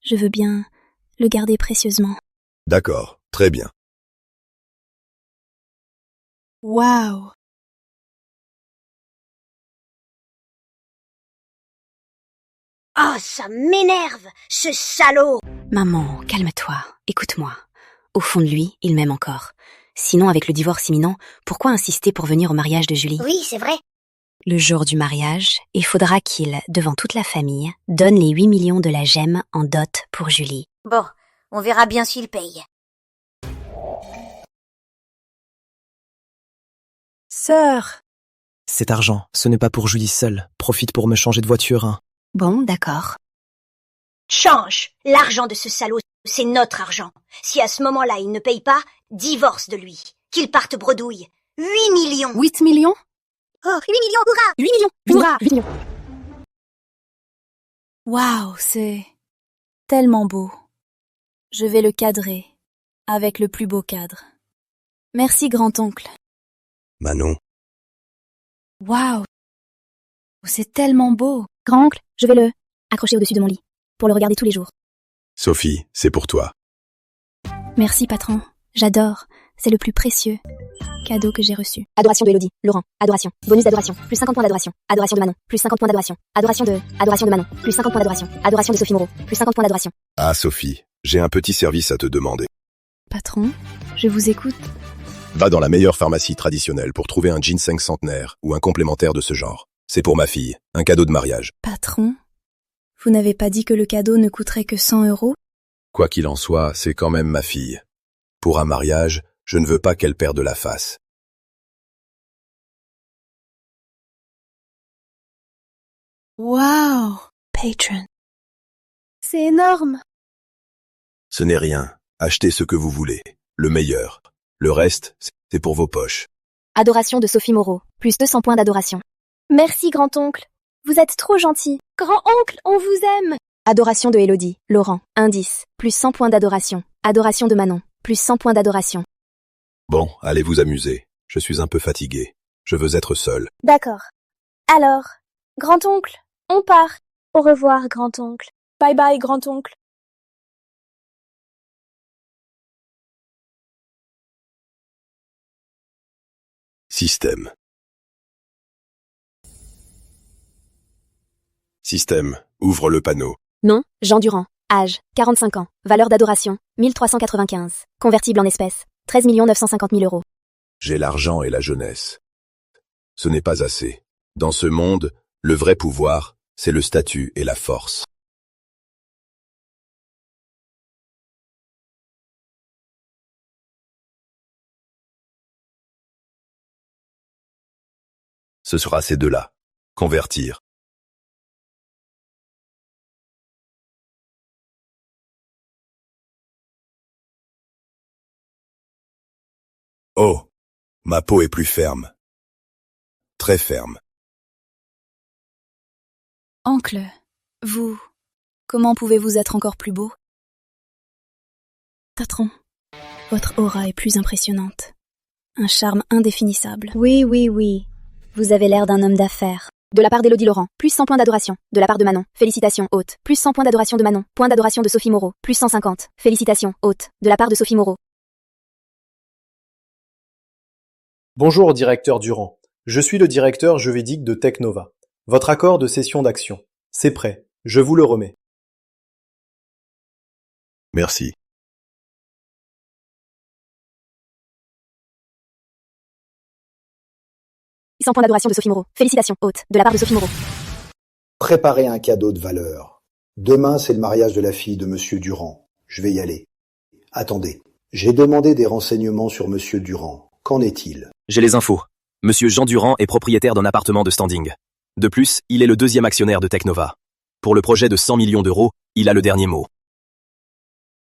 Je veux bien le garder précieusement. D'accord, très bien. Waouh! Oh, ça m'énerve, ce salaud! maman, calme-toi. Écoute-moi. Au fond de lui, il m'aime encore. Sinon, avec le divorce imminent, pourquoi insister pour venir au mariage de Julie? Oui, c'est vrai. Le jour du mariage, il faudra qu'il, devant toute la famille, donne les 8 millions de la gemme en dot pour Julie. Bon, on verra bien s'il paye. Sœur. Cet argent, ce n'est pas pour Julie seule. Profite pour me changer de voiture, hein. Bon, d'accord. Change! L'argent de ce salaud, c'est notre argent. Si à ce moment-là il ne paye pas, divorce de lui. Qu'il parte bredouille. 8 millions! 8 millions? Oh, 8 millions, hurrah! 8 millions! Hurrah! 8 millions! Waouh, c'est tellement beau. Je vais le cadrer avec le plus beau cadre. Merci, grand-oncle. Manon, Waouh, c'est tellement beau. Grand-oncle, je vais le accrocher au-dessus de mon lit, pour le regarder tous les jours. Sophie, c'est pour toi. Merci, patron. J'adore. C'est le plus précieux cadeau que j'ai reçu. Adoration de Elodie. Laurent. Adoration. Bonus d'adoration. Plus 50 points d'adoration. Adoration de Manon. Plus 50 points d'adoration. Adoration de Manon. Plus 50 points d'adoration. Adoration de Sophie Moreau. Plus 50 points d'adoration. Ah Sophie, j'ai un petit service à te demander. Patron, je vous écoute. Va dans la meilleure pharmacie traditionnelle pour trouver un ginseng centenaire ou un complémentaire de ce genre. C'est pour ma fille, un cadeau de mariage. Patron, vous n'avez pas dit que le cadeau ne coûterait que 100 €? Quoi qu'il en soit, c'est quand même ma fille. Pour un mariage, je ne veux pas qu'elle perde la face. Waouh, patron. C'est énorme. Ce n'est rien. Achetez ce que vous voulez. Le meilleur. Le reste, c'est pour vos poches. Adoration de Sophie Moreau. Plus 200 points d'adoration. Merci, grand-oncle. Vous êtes trop gentil. Grand-oncle, on vous aime. Adoration de Elodie. Laurent. Indice. Plus 100 points d'adoration. Adoration de Manon. Plus 100 points d'adoration. Bon, allez vous amuser. Je suis un peu fatigué. Je veux être seul. D'accord. Alors, grand-oncle, on part. Au revoir, grand-oncle. Bye bye, grand-oncle. Système. Système. Ouvre le panneau. Nom, Jean Durand. Âge, 45 ans. Valeur d'adoration, 1395. Convertible en espèces, 13 950 000 €. J'ai l'argent et la jeunesse. Ce n'est pas assez. Dans ce monde, le vrai pouvoir, c'est le statut et la force. Ce sera ces deux-là. Convertir. Oh, ma peau est plus ferme. Très ferme. Oncle, comment pouvez-vous être encore plus beau? Patron, votre aura est plus impressionnante. Un charme indéfinissable. Oui. Vous avez l'air d'un homme d'affaires. De la part d'Élodie Laurent, plus 100 points d'adoration. De la part de Manon, félicitations, haute. Plus 100 points d'adoration de Manon. Point d'adoration de Sophie Moreau, plus 150. Félicitations, haute. De la part de Sophie Moreau. Bonjour, directeur Durand. Je suis le directeur juridique de Technova. Votre accord de cession d'actions. C'est prêt. Je vous le remets. Merci. Plus 100 points d'adoration de Sophie Moreau. Félicitations, haute. De la part de Sophie Moreau. Préparez un cadeau de valeur. Demain, c'est le mariage de la fille de Monsieur Durand. Je vais y aller. Attendez. J'ai demandé des renseignements sur Monsieur Durand. Qu'en est-il? J'ai les infos. Monsieur Jean Durand est propriétaire d'un appartement de standing. De plus, il est le deuxième actionnaire de Technova. Pour le projet de 100 millions d'euros, il a le dernier mot.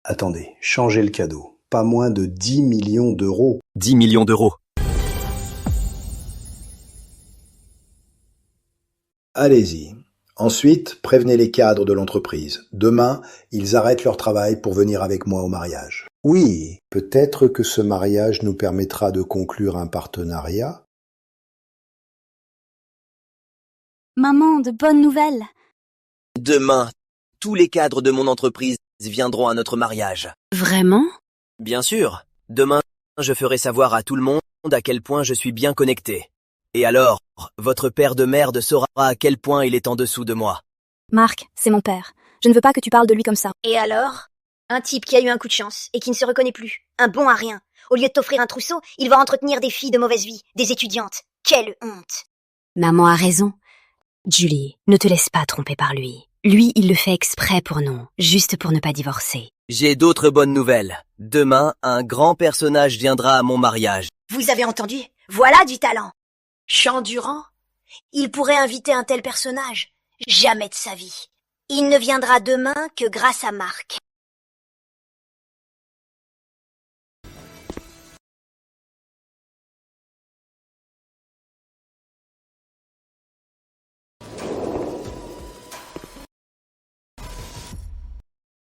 Attendez, changez le cadeau. Pas moins de 10 millions d'euros. 10 millions d'euros. Allez-y. Ensuite, prévenez les cadres de l'entreprise. Demain, ils arrêtent leur travail pour venir avec moi au mariage. Oui, peut-être que ce mariage nous permettra de conclure un partenariat. Maman, de bonnes nouvelles. Demain, tous les cadres de mon entreprise viendront à notre mariage. Vraiment? Bien sûr. Demain, je ferai savoir à tout le monde à quel point je suis bien connecté. Et alors, votre père de merde saura à quel point il est en dessous de moi. Marc, c'est mon père. Je ne veux pas que tu parles de lui comme ça. Et alors? Un type qui a eu un coup de chance et qui ne se reconnaît plus. Un bon à rien. Au lieu de t'offrir un trousseau, il va entretenir des filles de mauvaise vie, des étudiantes. Quelle honte! Maman a raison. Julie, ne te laisse pas tromper par lui. Lui, il le fait exprès pour nous, juste pour ne pas divorcer. J'ai d'autres bonnes nouvelles. Demain, un grand personnage viendra à mon mariage. Vous avez entendu? Voilà du talent! Jean Durand? Il pourrait inviter un tel personnage. Jamais de sa vie. Il ne viendra demain que grâce à Marc.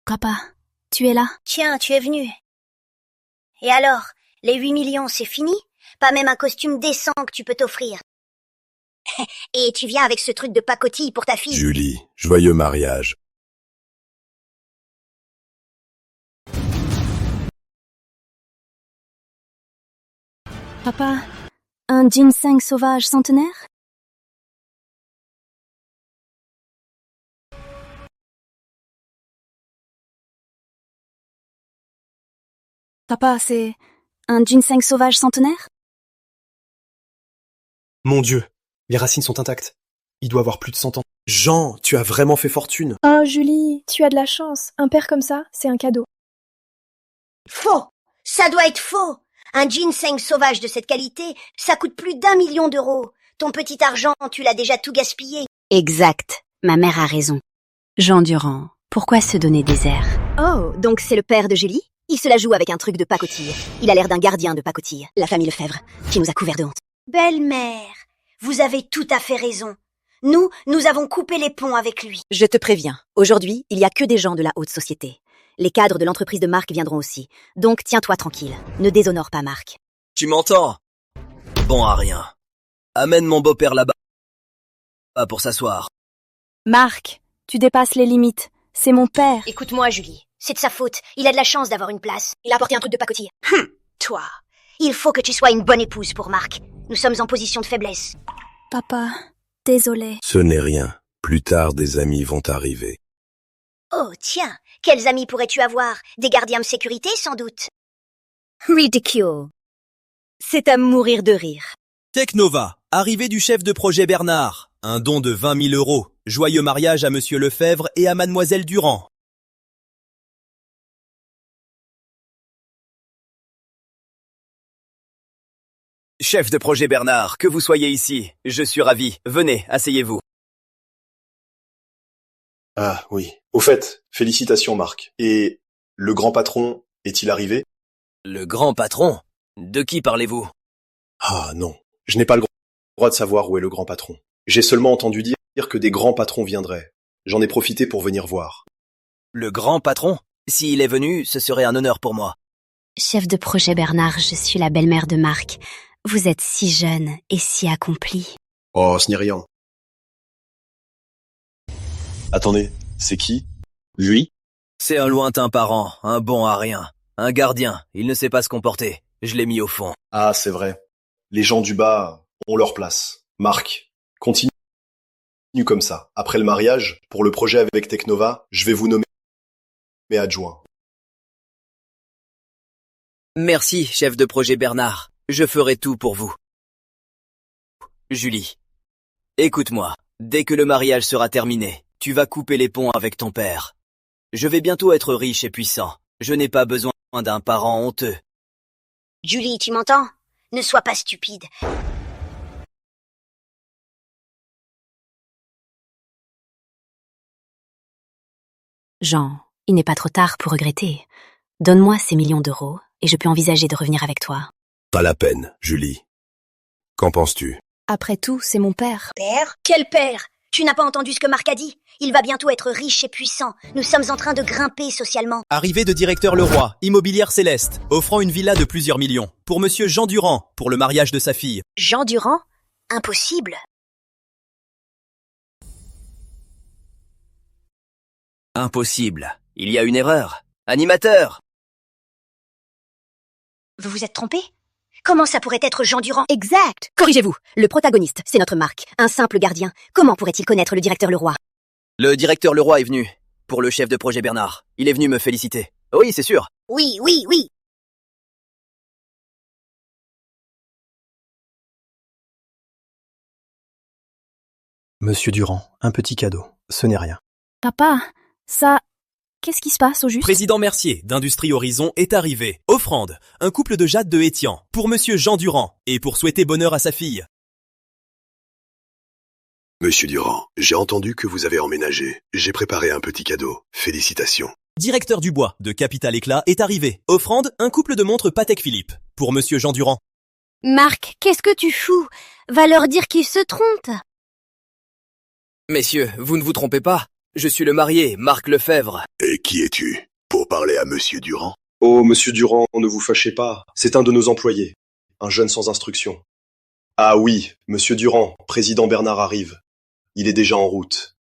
Papa, tu es là? Tiens, tu es venu. Et alors, les 8 millions, c'est fini? Pas même un costume décent que tu peux t'offrir. Et tu viens avec ce truc de pacotille pour ta fille. Julie, joyeux mariage. Papa, un ginseng sauvage centenaire? Papa, c'est un ginseng sauvage centenaire? Mon Dieu, les racines sont intactes. Il doit avoir plus de 100 ans. Jean, tu as vraiment fait fortune. Oh, Julie, tu as de la chance. Un père comme ça, c'est un cadeau. Faux! Ça doit être faux! Un ginseng sauvage de cette qualité, ça coûte plus d'1 million d'euros. Ton petit argent, tu l'as déjà tout gaspillé. Exact. Ma mère a raison. Jean Durand, pourquoi se donner des airs? Oh, donc c'est le père de Julie? Il se la joue avec un truc de pacotille. Il a l'air d'un gardien de pacotille. La famille Lefebvre, qui nous a couverts de honte. Belle-mère, vous avez tout à fait raison. Nous avons coupé les ponts avec lui. Je te préviens, aujourd'hui, il n'y a que des gens de la haute société. Les cadres de l'entreprise de Marc viendront aussi. Donc tiens-toi tranquille, ne déshonore pas Marc. Tu m'entends? Bon à rien. Amène mon beau-père là-bas pour s'asseoir. Marc, tu dépasses les limites. C'est mon père. Écoute-moi, Julie. C'est de sa faute. Il a de la chance d'avoir une place. Il a apporté un truc de pacotille. Toi, il faut que tu sois une bonne épouse pour Marc. Nous sommes en position de faiblesse. Papa, désolé. Ce n'est rien. Plus tard, des amis vont arriver. Oh, tiens, quels amis pourrais-tu avoir? Des gardiens de sécurité, sans doute. Ridicule. C'est à mourir de rire. Technova, arrivée du chef de projet Bernard. Un don de 20 000 €. Joyeux mariage à Monsieur Lefebvre et à Mademoiselle Durand. Chef de projet Bernard, que vous soyez ici. Je suis ravi. Venez, asseyez-vous. Ah oui. Au fait, félicitations Marc. Et le grand patron est-il arrivé? Le grand patron? De qui parlez-vous? Ah non, je n'ai pas le droit de savoir où est le grand patron. J'ai seulement entendu dire que des grands patrons viendraient. J'en ai profité pour venir voir. Le grand patron? S'il est venu, ce serait un honneur pour moi. Chef de projet Bernard, je suis la belle-mère de Marc. Vous êtes si jeune et si accompli. Oh, ce n'est rien. Attendez, c'est qui? Lui? C'est un lointain parent, un bon à rien. Un gardien, il ne sait pas se comporter. Je l'ai mis au fond. Ah, c'est vrai. Les gens du bas ont leur place. Marc, continue comme ça. Après le mariage, pour le projet avec Technova, je vais vous nommer adjoint. Merci, chef de projet Bernard. Je ferai tout pour vous. Julie, écoute-moi. Dès que le mariage sera terminé, tu vas couper les ponts avec ton père. Je vais bientôt être riche et puissant. Je n'ai pas besoin d'un parent honteux. Julie, tu m'entends? Ne sois pas stupide. Jean, il n'est pas trop tard pour regretter. Donne-moi ces millions d'euros et je peux envisager de revenir avec toi. Pas la peine, Julie. Qu'en penses-tu? Après tout, c'est mon père. Père? Quel père? Tu n'as pas entendu ce que Marc a dit? Il va bientôt être riche et puissant. Nous sommes en train de grimper socialement. Arrivée de directeur Leroy, immobilière Céleste, offrant une villa de plusieurs millions. Pour Monsieur Jean Durand, pour le mariage de sa fille. Jean Durand? Impossible. Impossible. Il y a une erreur. Animateur! Vous vous êtes trompé? Comment ça pourrait être Jean Durand? Exact. Corrigez-vous. Le protagoniste, c'est notre Marc, un simple gardien. Comment pourrait-il connaître le directeur Leroy? Le directeur Leroy est venu. Pour le chef de projet Bernard. Il est venu me féliciter. Oui, c'est sûr. Oui, oui, oui. Monsieur Durand, un petit cadeau. Ce n'est rien. Papa, ça... Qu'est-ce qui se passe au juste? Président Mercier d'Industrie Horizon est arrivé. Offrande, un couple de Jade de Étian, pour monsieur Jean Durand, et pour souhaiter bonheur à sa fille. Monsieur Durand, j'ai entendu que vous avez emménagé. J'ai préparé un petit cadeau. Félicitations. Directeur du bois de Capital Éclat est arrivé. Offrande, un couple de montres Patek Philippe, pour monsieur Jean Durand. Marc, qu'est-ce que tu fous? Va leur dire qu'ils se trompent. Messieurs, vous ne vous trompez pas. Je suis le marié, Marc Lefebvre. Et qui es-tu? Pour parler à monsieur Durand? Oh, monsieur Durand, ne vous fâchez pas. C'est un de nos employés. Un jeune sans instruction. Ah oui, monsieur Durand, président Bernard arrive. Il est déjà en route.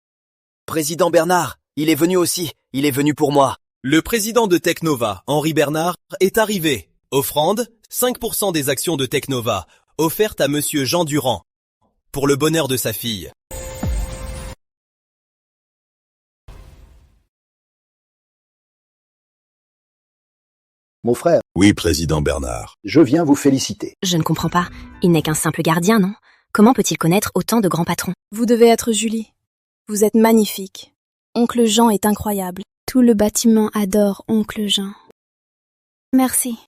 Président Bernard, il est venu aussi. Il est venu pour moi. Le président de Technova, Henri Bernard, est arrivé. Offrande, 5% des actions de Technova, offertes à monsieur Jean Durand, pour le bonheur de sa fille. Mon frère, Oui, président Bernard. je viens vous féliciter. Je ne comprends pas. Il n'est qu'un simple gardien, non? Comment peut-il connaître autant de grands patrons? Vous devez être Julie. Vous êtes magnifique. Oncle Jean est incroyable. Tout le bâtiment adore Oncle Jean. Merci.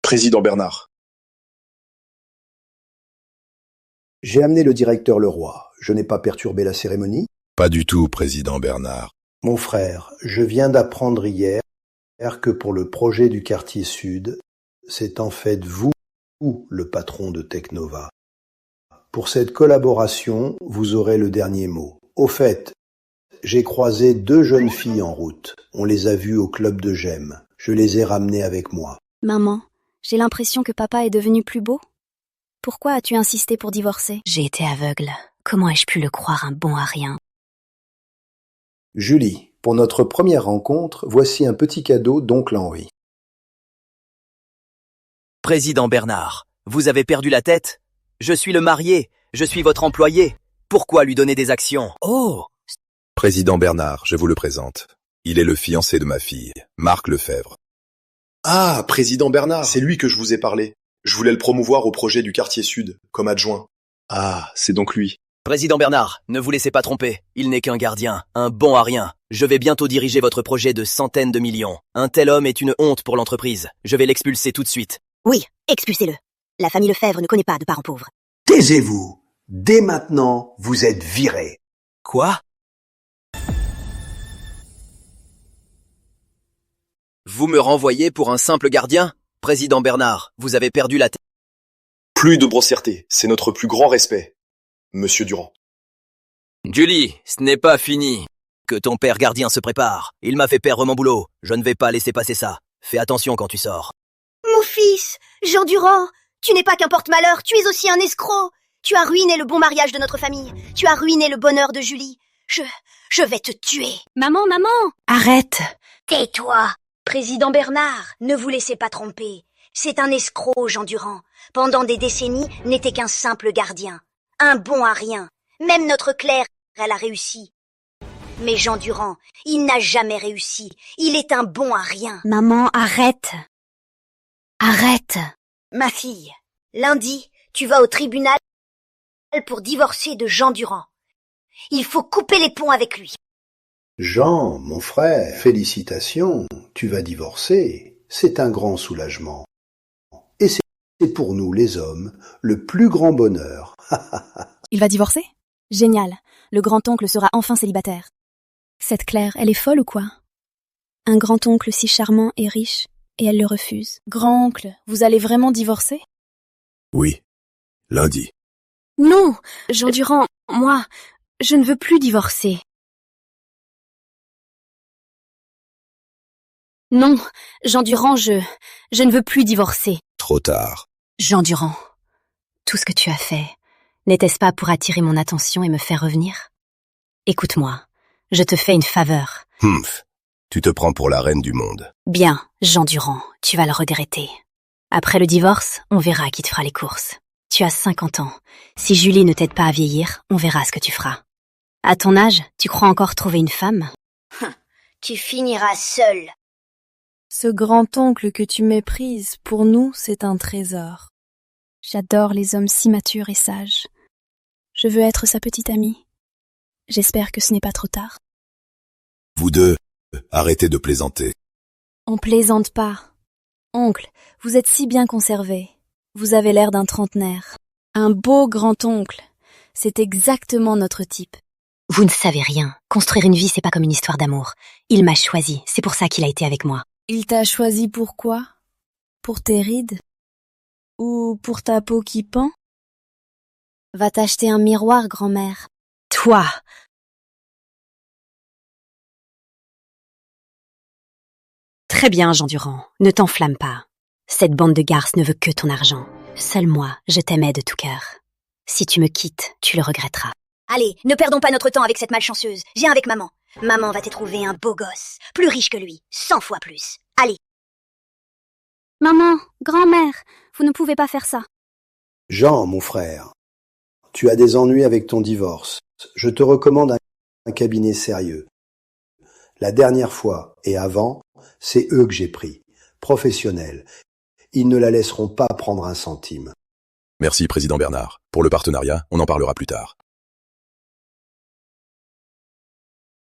Président Bernard. J'ai amené le directeur Leroy. Je n'ai pas perturbé la cérémonie. Pas du tout, président Bernard. Mon frère, je viens d'apprendre hier que pour le projet du quartier sud, c'est en fait vous, le patron de Technova. Pour cette collaboration, vous aurez le dernier mot. Au fait, j'ai croisé 2 jeunes filles en route. On les a vues au club de Gemme. Je les ai ramenées avec moi. Maman, j'ai l'impression que papa est devenu plus beau. Pourquoi as-tu insisté pour divorcer? J'ai été aveugle. Comment ai-je pu le croire un bon à rien? Julie, pour notre première rencontre, voici un petit cadeau d'oncle Henri. Président Bernard, vous avez perdu la tête? Je suis le marié, je suis votre employé. Pourquoi lui donner des actions? Oh! Président Bernard, je vous le présente. Il est le fiancé de ma fille, Marc Lefebvre. Ah, président Bernard, c'est lui que je vous ai parlé. Je voulais le promouvoir au projet du quartier sud, comme adjoint. Ah, c'est donc lui. Président Bernard, ne vous laissez pas tromper. Il n'est qu'un gardien, un bon à rien. Je vais bientôt diriger votre projet de centaines de millions. Un tel homme est une honte pour l'entreprise. Je vais l'expulser tout de suite. Oui, expulsez-le. La famille Lefebvre ne connaît pas de parents pauvres. Taisez-vous. Dès maintenant, vous êtes viré. Quoi? Vous me renvoyez pour un simple gardien? Président Bernard, vous avez perdu la tête. Plus de grossièreté, c'est notre plus grand respect. Monsieur Durand. Julie, ce n'est pas fini. Que ton père gardien se prépare. Il m'a fait perdre mon boulot. Je ne vais pas laisser passer ça. Fais attention quand tu sors. Mon fils, Jean Durand, tu n'es pas qu'un porte-malheur, tu es aussi un escroc. Tu as ruiné le bon mariage de notre famille. Tu as ruiné le bonheur de Julie. Je vais te tuer. Maman! Arrête! Tais-toi. Président Bernard, ne vous laissez pas tromper. C'est un escroc, Jean Durand. Pendant des décennies, n'était qu'un simple gardien. Un bon à rien. Même notre Claire, elle a réussi. Mais Jean Durand, il n'a jamais réussi. Il est un bon à rien. Maman, arrête! Arrête! Ma fille, lundi, tu vas au tribunal pour divorcer de Jean Durand. Il faut couper les ponts avec lui. Jean, mon frère, félicitations. Tu vas divorcer. C'est un grand soulagement. Et c'est pour nous, les hommes, le plus grand bonheur. Il va divorcer? Génial. Le grand-oncle sera enfin célibataire. Cette Claire, elle est folle ou quoi? Un grand-oncle si charmant et riche, et elle le refuse. Grand-oncle, vous allez vraiment divorcer? Oui, lundi. Non! Jean Durand, moi, je ne veux plus divorcer. Non, Jean Durand, je ne veux plus divorcer. Trop tard. Jean Durand, tout ce que tu as fait, n'était-ce pas pour attirer mon attention et me faire revenir? Écoute-moi, je te fais une faveur. Humph, tu te prends pour la reine du monde. Bien, Jean Durand, tu vas le regretter. Après le divorce, on verra qui te fera les courses. Tu as 50 ans. Si Julie ne t'aide pas à vieillir, on verra ce que tu feras. À ton âge, tu crois encore trouver une femme? Tu finiras seul. Ce grand-oncle que tu méprises, pour nous, c'est un trésor. J'adore les hommes si matures et sages. Je veux être sa petite amie. J'espère que ce n'est pas trop tard. Vous deux, arrêtez de plaisanter. On plaisante pas. Oncle, vous êtes si bien conservé. Vous avez l'air d'un trentenaire. Un beau grand-oncle. C'est exactement notre type. Vous ne savez rien. Construire une vie, c'est pas comme une histoire d'amour. Il m'a choisi, c'est pour ça qu'il a été avec moi. Il t'a choisi pourquoi? Pour tes rides? Ou pour ta peau qui pend? Va t'acheter un miroir, grand-mère. Toi! Très bien, Jean Durand, ne t'enflamme pas. Cette bande de garces ne veut que ton argent. Seul moi, je t'aimais de tout cœur. Si tu me quittes, tu le regretteras. Allez, ne perdons pas notre temps avec cette malchanceuse. Viens avec maman. Maman va te trouver un beau gosse, plus riche que lui, 100 fois plus. Allez. Maman, grand-mère, vous ne pouvez pas faire ça. Jean, mon frère, tu as des ennuis avec ton divorce. Je te recommande un cabinet sérieux. La dernière fois et avant, c'est eux que j'ai pris, professionnels. Ils ne la laisseront pas prendre un centime. Merci, Président Bernard. Pour le partenariat, on en parlera plus tard.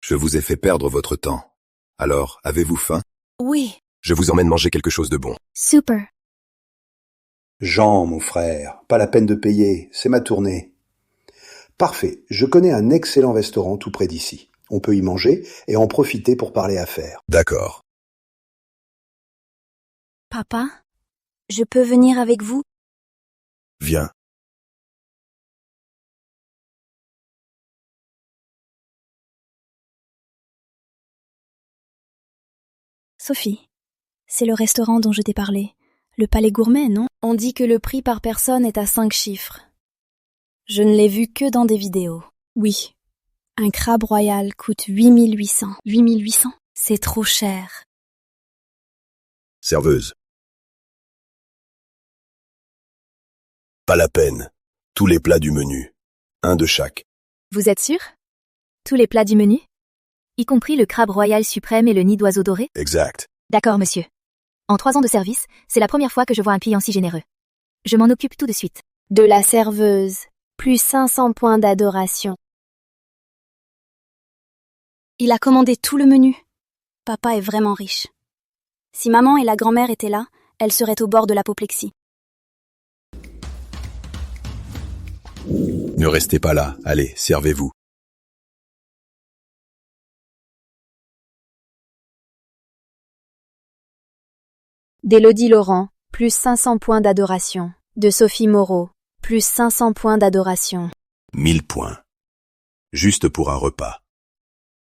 Je vous ai fait perdre votre temps. Alors, avez-vous faim? Oui. Je vous emmène manger quelque chose de bon. Super. Jean, mon frère, pas la peine de payer, c'est ma tournée. Parfait, je connais un excellent restaurant tout près d'ici. On peut y manger et en profiter pour parler affaires. D'accord. Papa, je peux venir avec vous? Viens. Sophie, c'est le restaurant dont je t'ai parlé. Le Palais Gourmet, non? On dit que le prix par personne est à 5 chiffres. Je ne l'ai vu que dans des vidéos. Oui. Un crabe royal coûte 8800. 8800? C'est trop cher. Serveuse. Pas la peine. Tous les plats du menu. Un de chaque. Vous êtes sûr? Tous les plats du menu? Y compris le crabe royal suprême et le nid d'oiseau doré? Exact. D'accord, monsieur. En 3 ans de service, c'est la première fois que je vois un client si généreux. Je m'en occupe tout de suite. De la serveuse. Plus 500 points d'adoration. Il a commandé tout le menu. Papa est vraiment riche. Si maman et la grand-mère étaient là, elles seraient au bord de l'apoplexie. Ne restez pas là. Allez, servez-vous. D'Élodie Laurent, plus 500 points d'adoration. De Sophie Moreau, plus 500 points d'adoration. 1000 points. Juste pour un repas.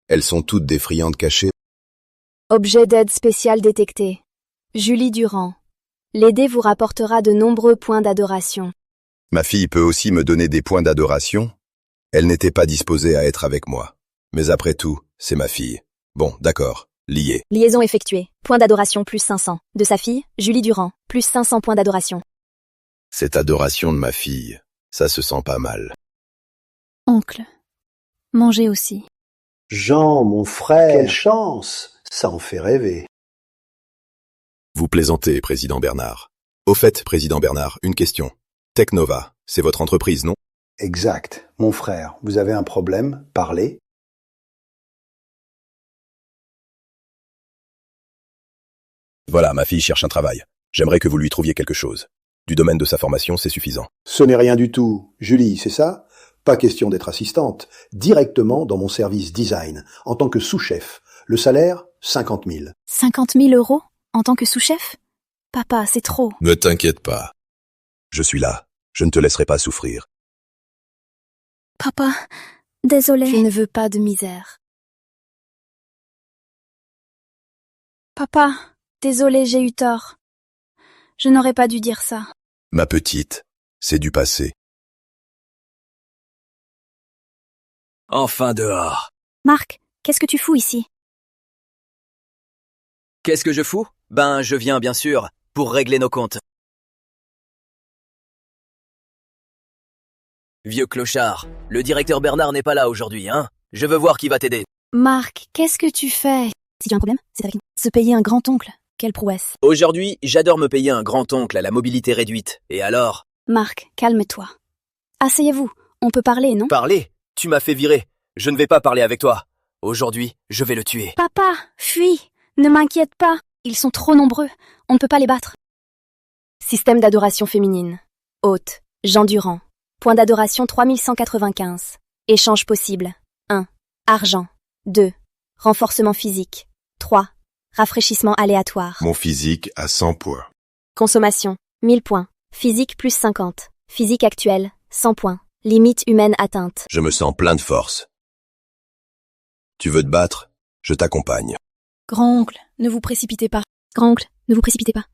Elles sont toutes des friandes cachées. Objet d'aide spécial détecté. Julie Durand. L'aider vous rapportera de nombreux points d'adoration. Ma fille peut aussi me donner des points d'adoration. Elle n'était pas disposée à être avec moi. Mais après tout, c'est ma fille. Bon, d'accord. Lié. Liaison effectuée. Point d'adoration plus 500. De sa fille, Julie Durand, plus 500 points d'adoration. Cette adoration de ma fille, ça se sent pas mal. Oncle, mangez aussi. Jean, mon frère, quelle chance! Ça en fait rêver. Vous plaisantez, Président Bernard. Au fait, Président Bernard, une question. Technova, c'est votre entreprise, non? Exact. Mon frère, vous avez un problème? Parlez. Voilà, ma fille cherche un travail. J'aimerais que vous lui trouviez quelque chose. Du domaine de sa formation, c'est suffisant. Ce n'est rien du tout. Julie, c'est ça? Pas question d'être assistante. Directement dans mon service design, en tant que sous-chef. Le salaire, 50 000. 50 000 euros en tant que sous-chef? Papa, c'est trop. Ne t'inquiète pas. Je suis là. Je ne te laisserai pas souffrir. Papa, désolé. Je ne veux pas de misère. Papa, désolé, j'ai eu tort. Je n'aurais pas dû dire ça. Ma petite, c'est du passé. Enfin dehors. Marc, qu'est-ce que tu fous ici? Qu'est-ce que je fous? Ben, je viens, bien sûr, pour régler nos comptes. Vieux clochard, le directeur Bernard n'est pas là aujourd'hui, hein? Je veux voir qui va t'aider. Marc, qu'est-ce que tu fais? Si tu as un problème, c'est avec nous. Se payer un grand-oncle, quelle prouesse. Aujourd'hui, j'adore me payer un grand-oncle à la mobilité réduite. Et alors? Marc, calme-toi. Asseyez-vous, on peut parler, non? Parler? Tu m'as fait virer. Je ne vais pas parler avec toi. Aujourd'hui, je vais le tuer. Papa, fuis. Ne m'inquiète pas. Ils sont trop nombreux. On ne peut pas les battre. Système d'adoration féminine. Hôte, Jean Durand. Point d'adoration 3195. Échange possible. 1. Argent. 2. Renforcement physique. 3. Rafraîchissement aléatoire. Mon physique à 100 points. Consommation. 1000 points. Physique plus 50. Physique actuelle. 100 points. Limite humaine atteinte. Je me sens plein de force. Tu veux te battre? Je t'accompagne. Grand-oncle, ne vous précipitez pas. Grand-oncle, ne vous précipitez pas.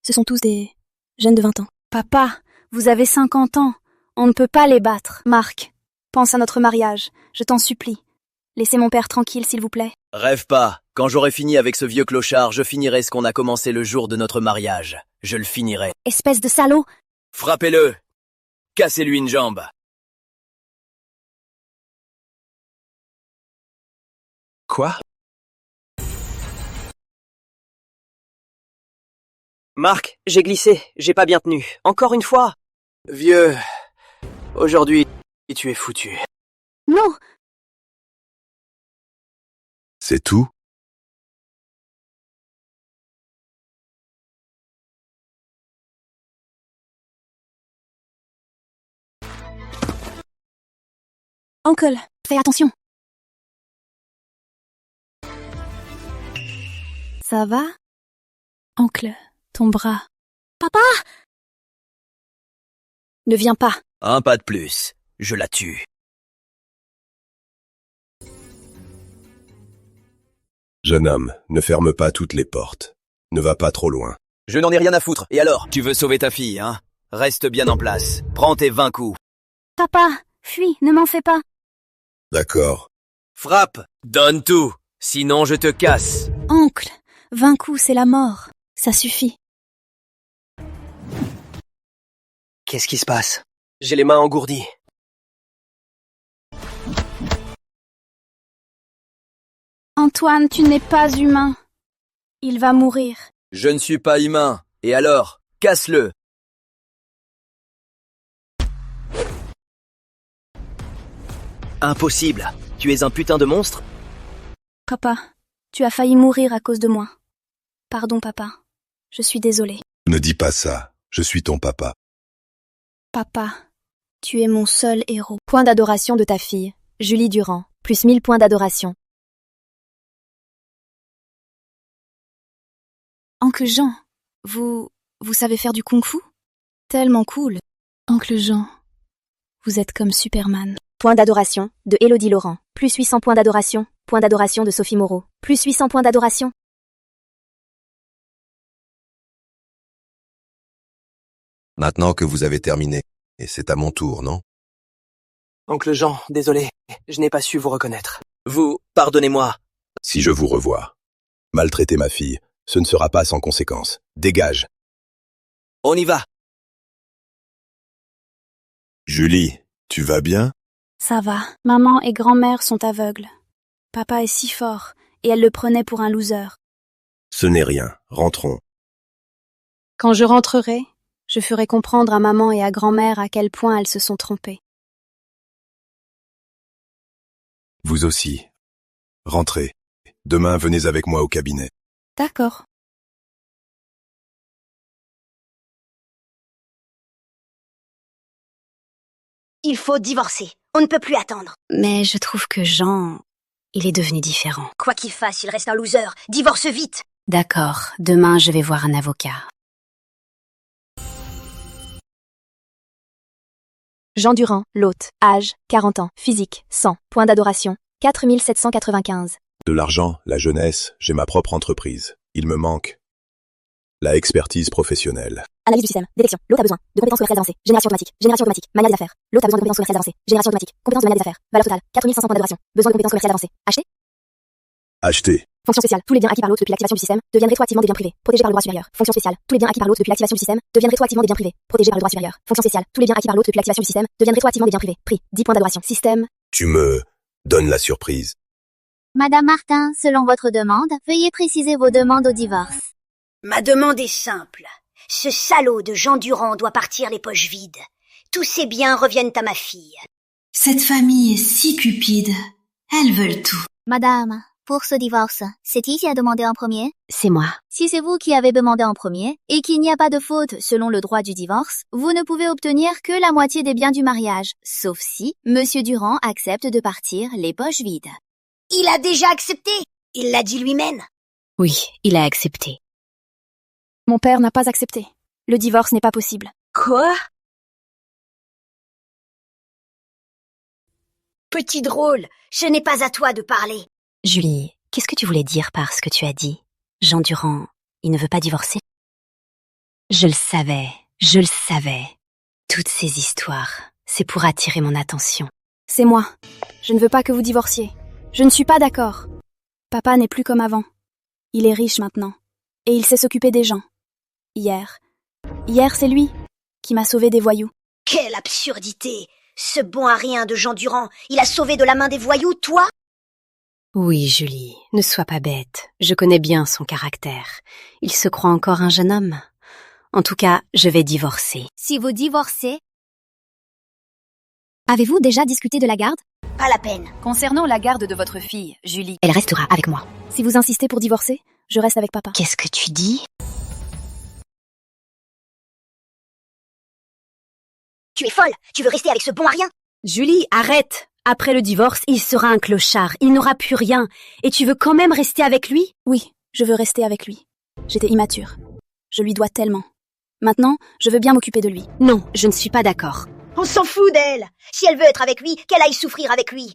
Ce sont tous des jeunes de 20 ans. Papa, vous avez 50 ans. On ne peut pas les battre. Marc, pense à notre mariage. Je t'en supplie. Laissez mon père tranquille, s'il vous plaît. Rêve pas. Quand j'aurai fini avec ce vieux clochard, je finirai ce qu'on a commencé le jour de notre mariage. Je le finirai. Espèce de salaud! Frappez-le! Cassez-lui une jambe! Quoi? Marc, j'ai glissé. J'ai pas bien tenu. Encore une fois! Vieux... Aujourd'hui, tu es foutu. Non! C'est tout? Oncle, fais attention. Ça va? Oncle, ton bras. Papa! Ne viens pas. Un pas de plus. Je la tue. Jeune homme, ne ferme pas toutes les portes. Ne va pas trop loin. Je n'en ai rien à foutre. Et alors? Tu veux sauver ta fille, hein? Reste bien en place. Prends tes 20 coups. Papa, fuis, ne m'en fais pas. D'accord. Frappe! Donne tout! Sinon je te casse! Oncle, 20 coups, c'est la mort. Ça suffit. Qu'est-ce qui se passe? J'ai les mains engourdies. Antoine, tu n'es pas humain. Il va mourir. Je ne suis pas humain. Et alors? Casse-le! Impossible! Tu es un putain de monstre? Papa, tu as failli mourir à cause de moi. Pardon, papa. Je suis désolée. Ne dis pas ça. Je suis ton papa. Papa, tu es mon seul héros. Point d'adoration de ta fille, Julie Durand. Plus 1000 points d'adoration. Oncle Jean, vous savez faire du kung-fu? Tellement cool. Oncle Jean, vous êtes comme Superman. Point d'adoration de Élodie Laurent. Plus 800 points d'adoration. Point d'adoration de Sophie Moreau. Plus 800 points d'adoration. Maintenant que vous avez terminé, et c'est à mon tour, non? Oncle Jean, désolé. Je n'ai pas su vous reconnaître. Vous, pardonnez-moi. Si je vous revois, maltraiter ma fille, ce ne sera pas sans conséquence. Dégage. On y va. Julie, tu vas bien? Ça va. Maman et grand-mère sont aveugles. Papa est si fort, et elle le prenait pour un loser. Ce n'est rien. Rentrons. Quand je rentrerai, je ferai comprendre à maman et à grand-mère à quel point elles se sont trompées. Vous aussi. Rentrez. Demain, venez avec moi au cabinet. D'accord. Il faut divorcer. On ne peut plus attendre. Mais je trouve que Jean, il est devenu différent. Quoi qu'il fasse, il reste un loser. Divorce vite. D'accord, demain je vais voir un avocat. Jean Durand, l'hôte. Âge, 40 ans. Physique, 100. Point d'adoration, 4795. De l'argent, la jeunesse, j'ai ma propre entreprise. Il me manque la expertise professionnelle. Analyse du système, détection. L'hôte a besoin de compétences commerciales avancées. Génération automatique, manuel des affaires. L'hôte a besoin de compétences commerciales avancées. Génération automatique, compétences de manuel des affaires. Valeur totale, 4500 points d'adoration. Besoin de compétences commerciales avancées. Acheter. Acheter. Fonction spéciale. Tous les biens acquis par l'hôte depuis l'activation du système deviennent rétroactivement des biens privés, protégés par le droit supérieur. Fonction spéciale. Tous les biens acquis par l'hôte depuis l'activation du système deviennent rétroactivement des biens privés, protégés par le droit supérieur. Fonction spéciale. Tous les biens acquis par l'hôte depuis l'activation du système deviennent rétroactivement des biens privés. Prix, 10 points d'adoration. Système. Tu me Donne la surprise. Madame Martin, selon votre demande, veuillez préciser vos demandes au divorce. Ma demande est simple. Ce salaud de Jean Durand doit partir les poches vides. Tous ses biens reviennent à ma fille. Cette famille est si cupide. Elles veulent tout. Madame, pour ce divorce, c'est qui a demandé en premier? C'est moi. Si c'est vous qui avez demandé en premier, et qu'il n'y a pas de faute selon le droit du divorce, vous ne pouvez obtenir que la moitié des biens du mariage, sauf si Monsieur Durand accepte de partir les poches vides. Il a déjà accepté. Il l'a dit lui-même. Oui, il a accepté. Mon père n'a pas accepté. Le divorce n'est pas possible. Quoi? Petit drôle, ce n'est pas à toi de parler. Julie, qu'est-ce que tu voulais dire par ce que tu as dit? Jean Durand, il ne veut pas divorcer? Je le savais. Toutes ces histoires, c'est pour attirer mon attention. C'est moi. Je ne veux pas que vous divorciez. Je ne suis pas d'accord. Papa n'est plus comme avant. Il est riche maintenant. Et il sait s'occuper des gens. Hier, c'est lui qui m'a sauvé des voyous. Quelle absurdité! Ce bon à rien de Jean Durand, il a sauvé de la main des voyous, toi? Oui, Julie, ne sois pas bête. Je connais bien son caractère. Il se croit encore un jeune homme. En tout cas, je vais divorcer. Si vous divorcez... Avez-vous déjà discuté de la garde? Pas la peine. Concernant la garde de votre fille, Julie, Elle restera avec moi. si vous insistez pour divorcer, je reste avec papa. Qu'est-ce que tu dis? Tu es folle. Tu veux rester avec ce bon à rien? Julie, arrête! Après le divorce, il sera un clochard, il n'aura plus rien. Et tu veux quand même rester avec lui? Oui, je veux rester avec lui. J'étais immature. Je lui dois tellement. Maintenant, je veux bien m'occuper de lui. Non, je ne suis pas d'accord. On s'en fout d'elle. Si elle veut être avec lui, qu'elle aille souffrir avec lui.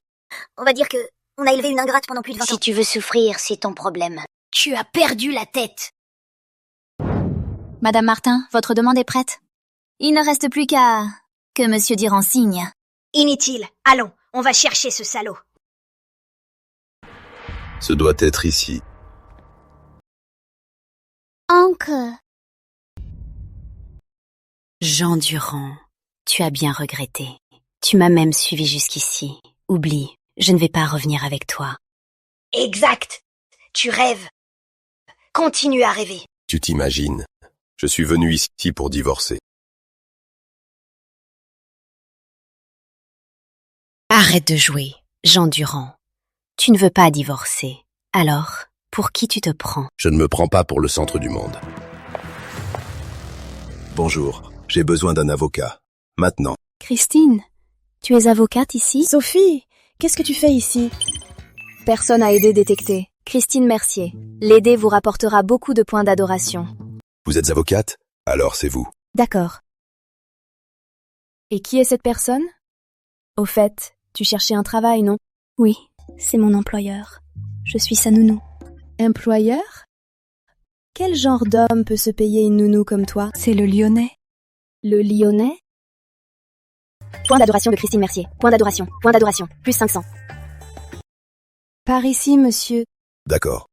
On va dire que on a élevé une ingrate pendant plus de 20 ans. Si tu veux souffrir, c'est ton problème. Tu as perdu la tête. Madame Martin, votre demande est prête. Il ne reste plus qu'à... que Monsieur Durand signe. Inutile. Allons, on va chercher ce salaud. Ce doit être ici. Oncle. Jean Durand, tu as bien regretté. Tu m'as même suivi jusqu'ici. Oublie, je ne vais pas revenir avec toi. Exact. Tu rêves. Continue à rêver. Tu t'imagines. Je suis venu ici pour divorcer. Arrête de jouer, Jean Durand. Tu ne veux pas divorcer. Alors, pour qui tu te prends? Je ne me prends pas pour le centre du monde. Bonjour, j'ai besoin d'un avocat. Maintenant. Christine, tu es avocate ici? Sophie, qu'est-ce que tu fais ici? Personne à aider détecté. Christine Mercier. L'aider vous rapportera beaucoup de points d'adoration. Vous êtes avocate? Alors c'est vous. D'accord. Et qui est cette personne? Au fait, tu cherchais un travail, non? Oui, c'est mon employeur. Je suis sa nounou. Employeur? Quel genre d'homme peut se payer une nounou comme toi? C'est le Lyonnais. Le Lyonnais? Point d'adoration de Christine Mercier. Point d'adoration. Point d'adoration. Plus 500. Par ici, monsieur. D'accord.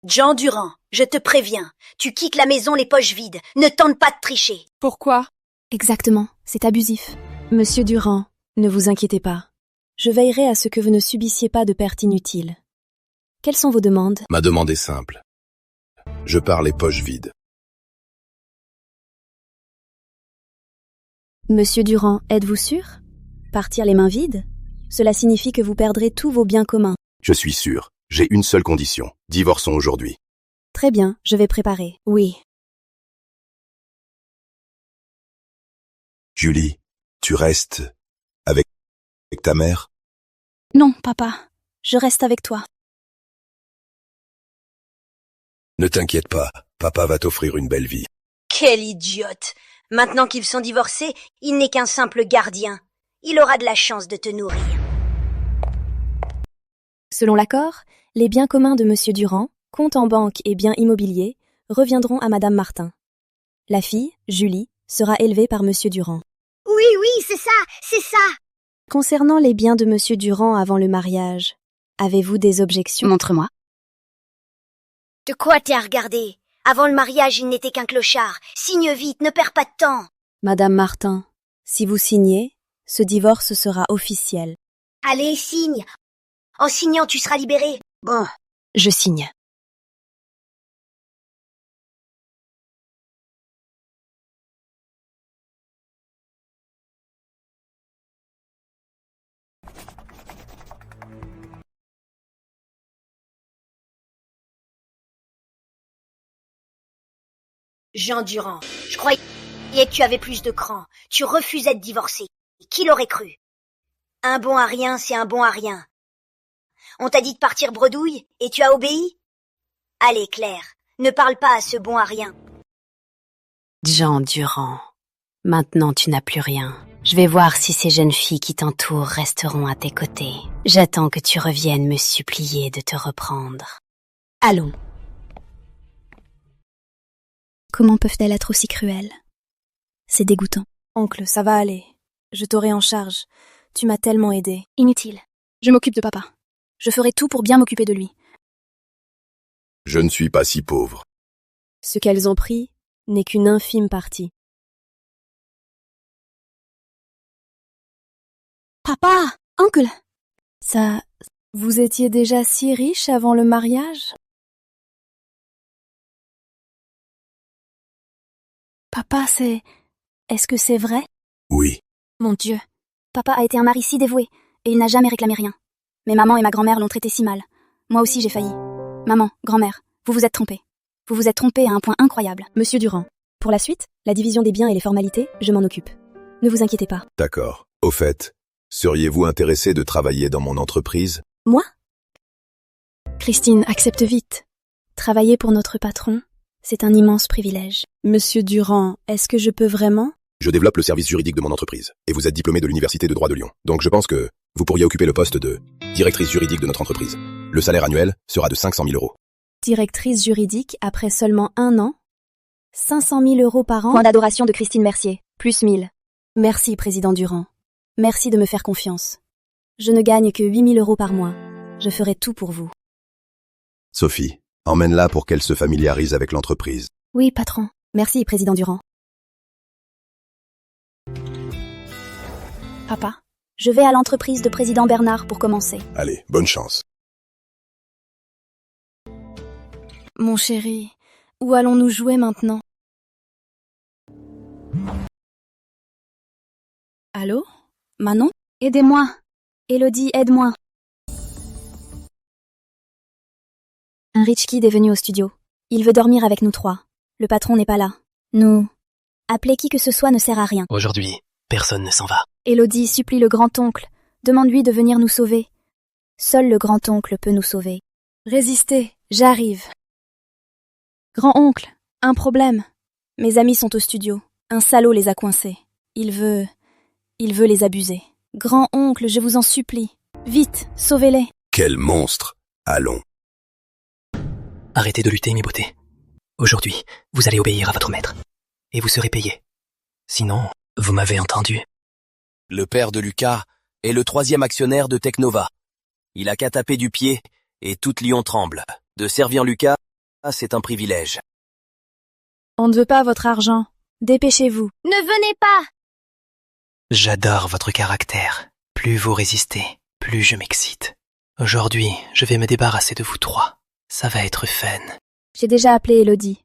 Jean Durand, je te préviens, tu quittes la maison les poches vides. Ne tente pas de tricher. Pourquoi? Exactement, c'est abusif. Monsieur Durand, ne vous inquiétez pas. Je veillerai à ce que vous ne subissiez pas de pertes inutiles. Quelles sont vos demandes? Ma demande est simple. Je pars les poches vides. Monsieur Durand, êtes-vous sûr? Partir les mains vides? Cela signifie que vous perdrez tous vos biens communs. Je suis sûr. J'ai une seule condition. Divorçons aujourd'hui. Très bien, je vais préparer. Oui. Julie, tu restes avec ta mère? Non, papa. Je reste avec toi. Ne t'inquiète pas, papa va t'offrir une belle vie. Quel idiote! Maintenant qu'ils sont divorcés, il n'est qu'un simple gardien. Il aura de la chance de te nourrir. Selon l'accord, les biens communs de Monsieur Durand, compte en banque et biens immobiliers, reviendront à Madame Martin. La fille, Julie, sera élevée par Monsieur Durand. Oui, c'est ça! Concernant les biens de Monsieur Durand avant le mariage, avez-vous des objections? Montre-moi. De quoi t'es à regarder? Avant le mariage, il n'était qu'un clochard. Signe vite, ne perds pas de temps. Madame Martin, si vous signez, Ce divorce sera officiel. Allez, signe. En signant, tu seras libéré. Bon. Je signe. Jean Durand, je croyais que tu avais plus de cran. Tu refusais de divorcer. Qui l'aurait cru? Un bon à rien, c'est un bon à rien. On t'a dit de partir bredouille, et tu as obéi? Allez, Claire, ne parle pas à ce bon à rien. Jean Durand, maintenant tu n'as plus rien. Je vais voir si ces jeunes filles qui t'entourent resteront à tes côtés. J'attends que tu reviennes me supplier de te reprendre. Allons. Comment peuvent-elles être aussi cruelles? C'est dégoûtant. Oncle, ça va aller. Je t'aurai en charge. Tu m'as tellement aidé. Inutile. Je m'occupe de papa. Je ferai tout pour bien m'occuper de lui. Je ne suis pas si pauvre. Ce qu'elles ont pris n'est qu'une infime partie. Papa! Oncle! Ça... Vous étiez déjà si riche avant le mariage? Papa, Est-ce que c'est vrai? Oui. Mon Dieu. Papa a été un mari si dévoué, et il n'a jamais réclamé rien. Mais maman et ma grand-mère l'ont traité si mal. Moi aussi j'ai failli. Maman, grand-mère, vous vous êtes trompés. Vous vous êtes trompés à un point incroyable. Monsieur Durand, pour la suite, la division des biens et les formalités, je m'en occupe. Ne vous inquiétez pas. D'accord. Au fait, seriez-vous intéressé de travailler dans mon entreprise? Moi? Christine, accepte vite. Travailler pour notre patron, c'est un immense privilège. Monsieur Durand, est-ce que je peux vraiment? Je développe le service juridique de mon entreprise, et vous êtes diplômé de l'Université de droit de Lyon. Donc je pense que vous pourriez occuper le poste de directrice juridique de notre entreprise. Le salaire annuel sera de 500 000 euros. Directrice juridique après seulement 1 an? 500 000 euros par an? Point d'adoration de Christine Mercier, plus 1000. Merci, Président Durand. Merci de me faire confiance. Je ne gagne que 8 000 euros par mois. Je ferai tout pour vous. Sophie, emmène-la pour qu'elle se familiarise avec l'entreprise. Oui, patron. Merci, Président Durand. Papa, je vais à l'entreprise de Président Bernard pour commencer. Allez, bonne chance. Mon chéri, où allons-nous jouer maintenant? Allô? Manon? Aidez-moi. Élodie, aide-moi. Un rich kid est venu au studio. Il veut dormir avec nous 3. Le patron n'est pas là. Nous... Appeler qui que ce soit ne sert à rien. Aujourd'hui, personne ne s'en va. Élodie supplie le grand-oncle. Demande-lui de venir nous sauver. Seul le grand-oncle peut nous sauver. Résistez, j'arrive. Grand-oncle, un problème. Mes amis sont au studio. Un salaud les a coincés. Il veut les abuser. Grand-oncle, je vous en supplie. Vite, sauvez-les. Quel monstre! Allons. Arrêtez de lutter, mes beautés. Aujourd'hui, vous allez obéir à votre maître. Et vous serez payé. Sinon, vous m'avez entendu. Le père de Lucas est le 3e actionnaire de Technova. Il a qu'à taper du pied et toute Lyon tremble. De servir Lucas, c'est un privilège. On ne veut pas votre argent. Dépêchez-vous. Ne venez pas! J'adore votre caractère. Plus vous résistez, plus je m'excite. Aujourd'hui, je vais me débarrasser de vous 3. Ça va être fun. J'ai déjà appelé Élodie.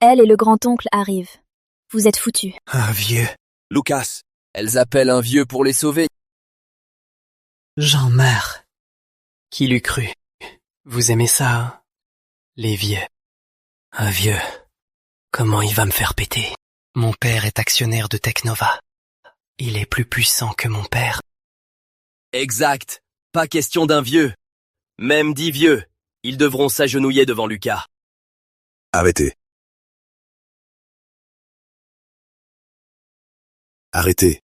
Elle et le grand-oncle arrivent. Vous êtes foutus. Un vieux. Lucas, elles appellent un vieux pour les sauver. J'en meurs. Qui l'eût cru? Vous aimez ça, hein? Les vieux. Un vieux. Comment il va me faire péter? Mon père est actionnaire de Technova. Il est plus puissant que mon père. Exact. Pas question d'un vieux. Même 10 vieux. Ils devront s'agenouiller devant Lucas. Arrêtez. Arrêtez.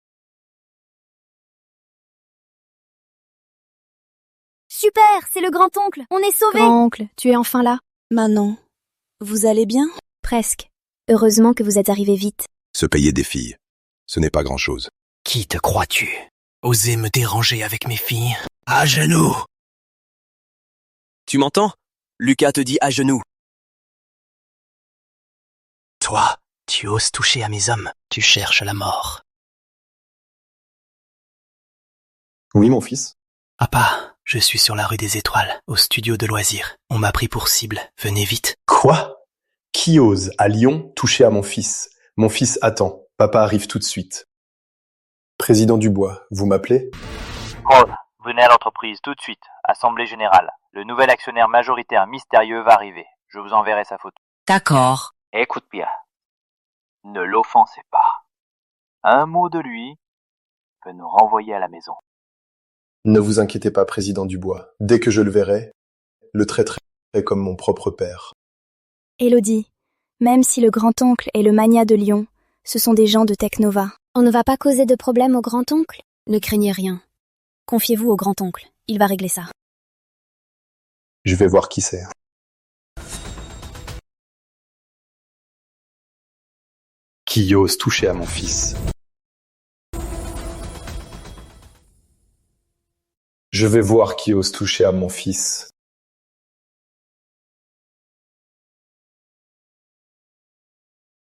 Super, c'est le grand-oncle. On est sauvés. Grand-oncle, tu es enfin là? Manon, vous allez bien? Presque. Heureusement que vous êtes arrivés vite. Se payer des filles, ce n'est pas grand-chose. Qui te crois-tu? Oser me déranger avec mes filles? À genoux! Tu m'entends? Lucas te dit à genoux. Toi, tu oses toucher à mes hommes, tu cherches la mort. Oui, mon fils. Papa, je suis sur la rue des Étoiles, au studio de loisirs. On m'a pris pour cible. Venez vite. Quoi? Qui ose, à Lyon, toucher à mon fils? Mon fils attend. Papa arrive tout de suite. Président Dubois, vous m'appelez? Rose, venez à l'entreprise tout de suite. Assemblée générale. Le nouvel actionnaire majoritaire mystérieux va arriver. Je vous enverrai sa photo. D'accord. Écoute bien. Ne l'offensez pas. Un mot de lui peut nous renvoyer à la maison. Ne vous inquiétez pas, président Dubois. Dès que je le verrai, le traiterai comme mon propre père. Élodie, même si le grand-oncle est le magnat de Lyon, ce sont des gens de Technova. On ne va pas causer de problème au grand-oncle? Ne craignez rien. Confiez-vous au grand-oncle. Il va régler ça. Je vais voir qui c'est. Qui ose toucher à mon fils? Je vais voir qui ose toucher à mon fils.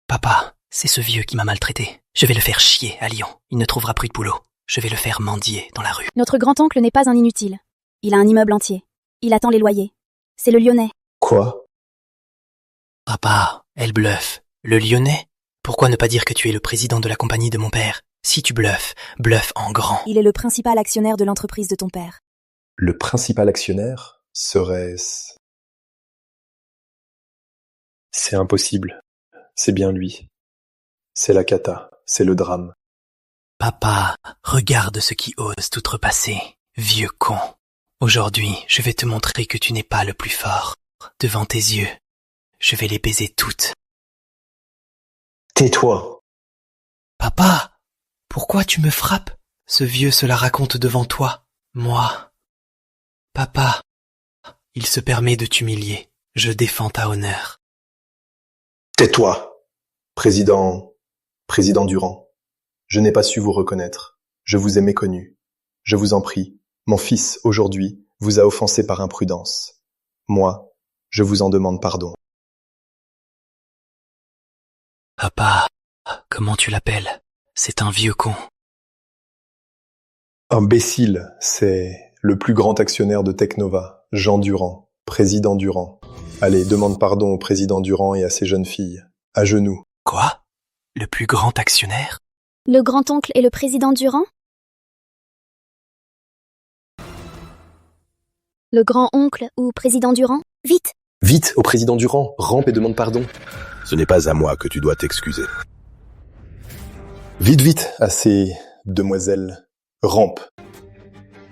Papa, c'est ce vieux qui m'a maltraité. Je vais le faire chier à Lyon. Il ne trouvera plus de boulot. Je vais le faire mendier dans la rue. Notre grand-oncle n'est pas un inutile. Il a un immeuble entier. Il attend les loyers. C'est le Lyonnais. Quoi? Papa, elle bluffe. Le Lyonnais? Pourquoi ne pas dire que tu es le président de la compagnie de mon père? Si tu bluffes, bluffe en grand. Il est le principal actionnaire de l'entreprise de ton père. Le principal actionnaire serait-ce... C'est impossible. C'est bien lui. C'est la cata. C'est le drame. Papa, regarde ce qui ose t'outrepasser. Vieux con. Aujourd'hui, je vais te montrer que tu n'es pas le plus fort. Devant tes yeux, je vais les baiser toutes. Tais-toi. Papa, pourquoi tu me frappes? Ce vieux se la raconte devant toi. Moi. Papa, il se permet de t'humilier. Je défends ta honneur. Tais-toi, président Durand. Je n'ai pas su vous reconnaître. Je vous ai méconnu. Je vous en prie, mon fils, aujourd'hui, vous a offensé par imprudence. Moi, je vous en demande pardon. Papa, comment tu l'appelles? C'est un vieux con. Imbécile, c'est le plus grand actionnaire de Technova, Jean Durand, président Durand. Allez, demande pardon au président Durand et à ses jeunes filles. À genoux. Quoi? Le plus grand actionnaire? Le grand-oncle et le président Durand? Le grand-oncle ou président Durand? Vite! Vite, au président Durand, rampe et demande pardon. Ce n'est pas à moi que tu dois t'excuser. Vite, vite, à ces demoiselles. Rampe.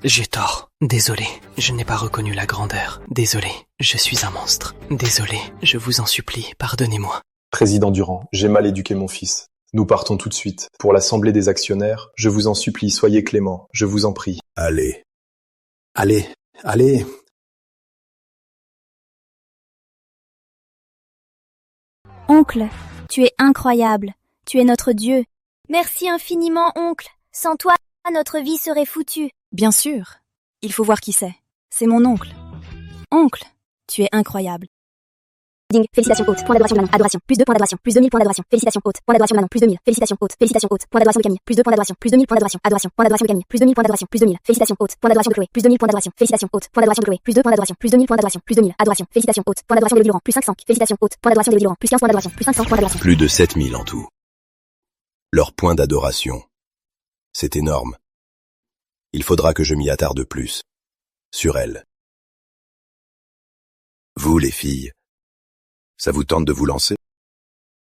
J'ai tort. Désolé, je n'ai pas reconnu la grandeur. Désolé, je suis un monstre. Désolé, je vous en supplie, pardonnez-moi. Président Durand, j'ai mal éduqué mon fils. Nous partons tout de suite. Pour l'assemblée des actionnaires, je vous en supplie, soyez clément, je vous en prie. Allez. Allez, allez. Oncle, tu es incroyable. Tu es notre Dieu. Merci infiniment, oncle. Sans toi, notre vie serait foutue. Bien sûr. Il faut voir qui c'est. C'est mon oncle. Oncle, tu es incroyable. Félicitations haute, point d'adoration de Manon, adoration, plus 2 points d'adoration, plus 2000 points d'adoration, félicitations haute, point d'adoration de Manon, plus 2000, félicitations haute, point d'adoration de Camille, plus 2 points d'adoration, plus 2000 points d'adoration, adoration, point d'adoration de Camille, plus 2000 points d'adoration, plus 2000, félicitations haute, point d'adoration de Chloé, plus 2000 points d'adoration, félicitations haute, point d'adoration de Chloé, plus 2 points d'adoration, plus 2000 points d'adoration, plus 2000, adoration, félicitations haute, point d'adoration de Laurent, plus 500, félicitations haute, point d'adoration de Laurent, plus 15 points d'adoration, plus 500 points d'adoration. Plus de 7000 en tout. Leur point d'adoration. C'est énorme. Il faudra que je m'y attarde plus. Sur elle. Vous, les filles, ça vous tente de vous lancer?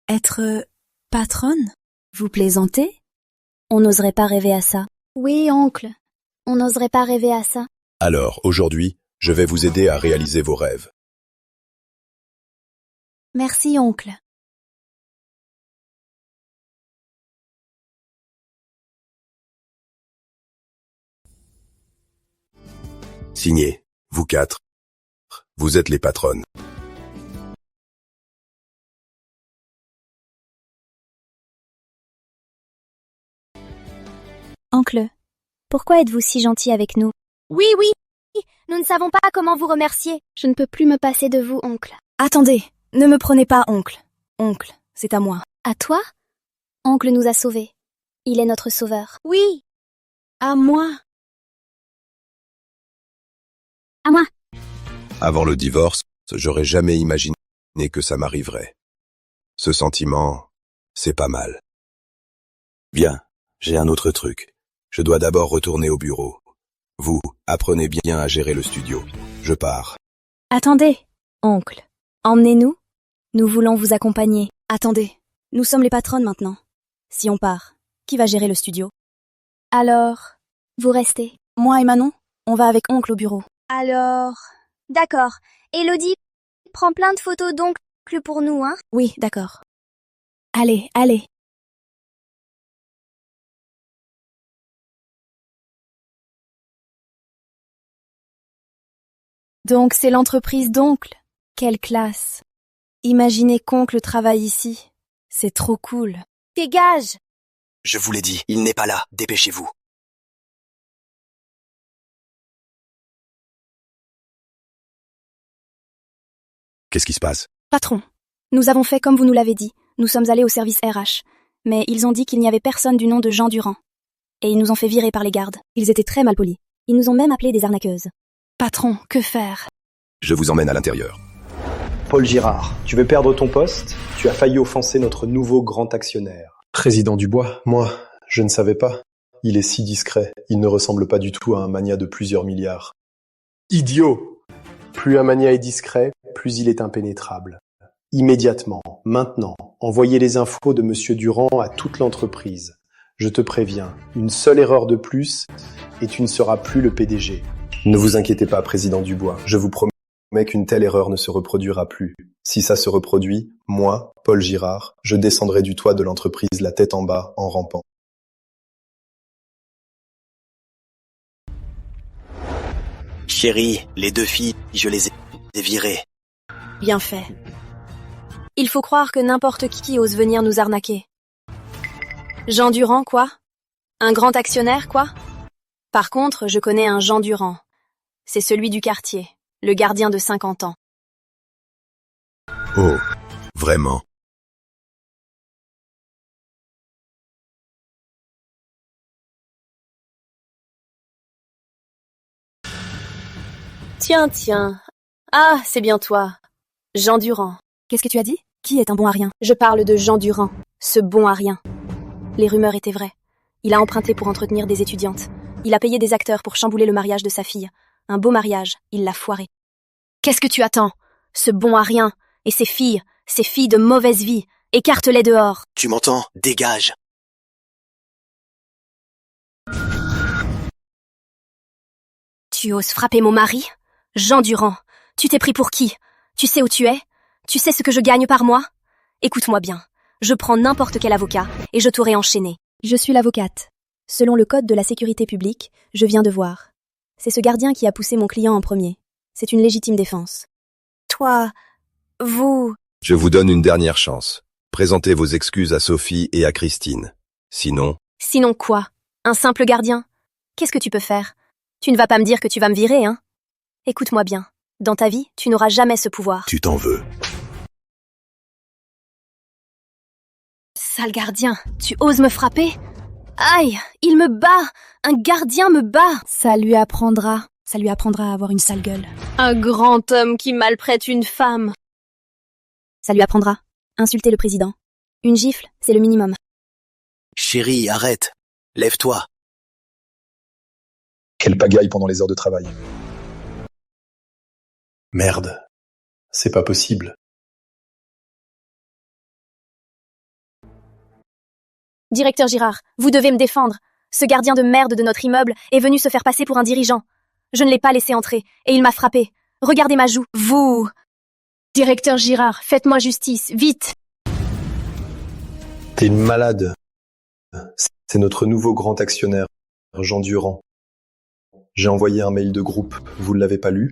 Être patronne? Vous plaisantez? On n'oserait pas rêver à ça. Oui, oncle. On n'oserait pas rêver à ça. Alors, aujourd'hui, je vais vous aider à réaliser vos rêves. Merci, oncle. Signé, vous quatre. Vous êtes les patronnes. Oncle, pourquoi êtes-vous si gentil avec nous? Oui, nous ne savons pas comment vous remercier. Je ne peux plus me passer de vous, oncle. Attendez, ne me prenez pas oncle. Oncle, c'est à moi. À toi? Oncle nous a sauvés. Il est notre sauveur. Oui, à moi. À moi. Avant le divorce, j'aurais jamais imaginé que ça m'arriverait. Ce sentiment, c'est pas mal. Bien, j'ai un autre truc. Je dois d'abord retourner au bureau. Vous, apprenez bien à gérer le studio. Je pars. Attendez, oncle. Emmenez-nous. Nous voulons vous accompagner. Attendez, nous sommes les patronnes maintenant. Si on part, qui va gérer le studio? Alors, vous restez. Moi et Manon, on va avec oncle au bureau. Alors, d'accord. Élodie, prends plein de photos d'oncle pour nous, hein? Oui, d'accord. Allez, allez. Donc c'est l'entreprise d'oncle. Quelle classe. Imaginez qu'oncle travaille ici. C'est trop cool. Dégage! Je vous l'ai dit, il n'est pas là, dépêchez-vous. Qu'est-ce qui se passe? Patron, nous avons fait comme vous nous l'avez dit. Nous sommes allés au service RH. Mais ils ont dit qu'il n'y avait personne du nom de Jean Durand. Et ils nous ont fait virer par les gardes. Ils étaient très mal polis. Ils nous ont même appelés des arnaqueuses. Patron, que faire? Je vous emmène à l'intérieur. Paul Girard, tu veux perdre ton poste? Tu as failli offenser notre nouveau grand actionnaire. Président Dubois, moi, je ne savais pas. Il est si discret, il ne ressemble pas du tout à un magnat de plusieurs milliards. Idiot! Plus un magnat est discret, plus il est impénétrable. Immédiatement, maintenant, envoyez les infos de Monsieur Durand à toute l'entreprise. Je te préviens, une seule erreur de plus et tu ne seras plus le PDG. Ne vous inquiétez pas, Président Dubois, je vous promets qu'une telle erreur ne se reproduira plus. Si ça se reproduit, moi, Paul Girard, je descendrai du toit de l'entreprise la tête en bas en rampant. Chérie, les deux filles, je les ai virées. Bien fait. Il faut croire que n'importe qui ose venir nous arnaquer. Jean Durand, quoi? Un grand actionnaire, quoi? Par contre, je connais un Jean Durand. C'est celui du quartier, le gardien de 50 ans. Oh, vraiment? Tiens, tiens. Ah, c'est bien toi. Jean Durand. Qu'est-ce que tu as dit? Qui est un bon à rien? Je parle de Jean Durand, ce bon à rien. Les rumeurs étaient vraies. Il a emprunté pour entretenir des étudiantes. Il a payé des acteurs pour chambouler le mariage de sa fille. Un beau mariage, il l'a foiré. Qu'est-ce que tu attends? Ce bon à rien, et ces filles de mauvaise vie, écarte-les dehors. Tu m'entends? Dégage. Tu oses frapper mon mari? Jean Durand, tu t'es pris pour qui? Tu sais où tu es? Tu sais ce que je gagne par mois? Écoute-moi bien, je prends n'importe quel avocat et je t'aurai enchaîné. Je suis l'avocate. Selon le code de la sécurité publique, je viens de voir. C'est ce gardien qui a poussé mon client en premier. C'est une légitime défense. Toi, vous... Je vous donne une dernière chance. Présentez vos excuses à Sophie et à Christine. Sinon... Sinon quoi? Un simple gardien? Qu'est-ce que tu peux faire? Tu ne vas pas me dire que tu vas me virer, hein? Écoute-moi bien. Dans ta vie, tu n'auras jamais ce pouvoir. Tu t'en veux. Sale gardien, tu oses me frapper? Aïe, il me bat! Un gardien me bat! Ça lui apprendra à avoir une sale gueule. Un grand homme qui malprête une femme. Ça lui apprendra. Insulter le président. Une gifle, c'est le minimum. Chérie, arrête. Lève-toi. Quelle pagaille pendant les heures de travail. Merde. C'est pas possible. Directeur Girard, vous devez me défendre. Ce gardien de merde de notre immeuble est venu se faire passer pour un dirigeant. Je ne l'ai pas laissé entrer, et il m'a frappé. Regardez ma joue. Vous... Directeur Girard, faites-moi justice, vite! T'es une malade. C'est notre nouveau grand actionnaire, Jean Durand. J'ai envoyé un mail de groupe, vous ne l'avez pas lu?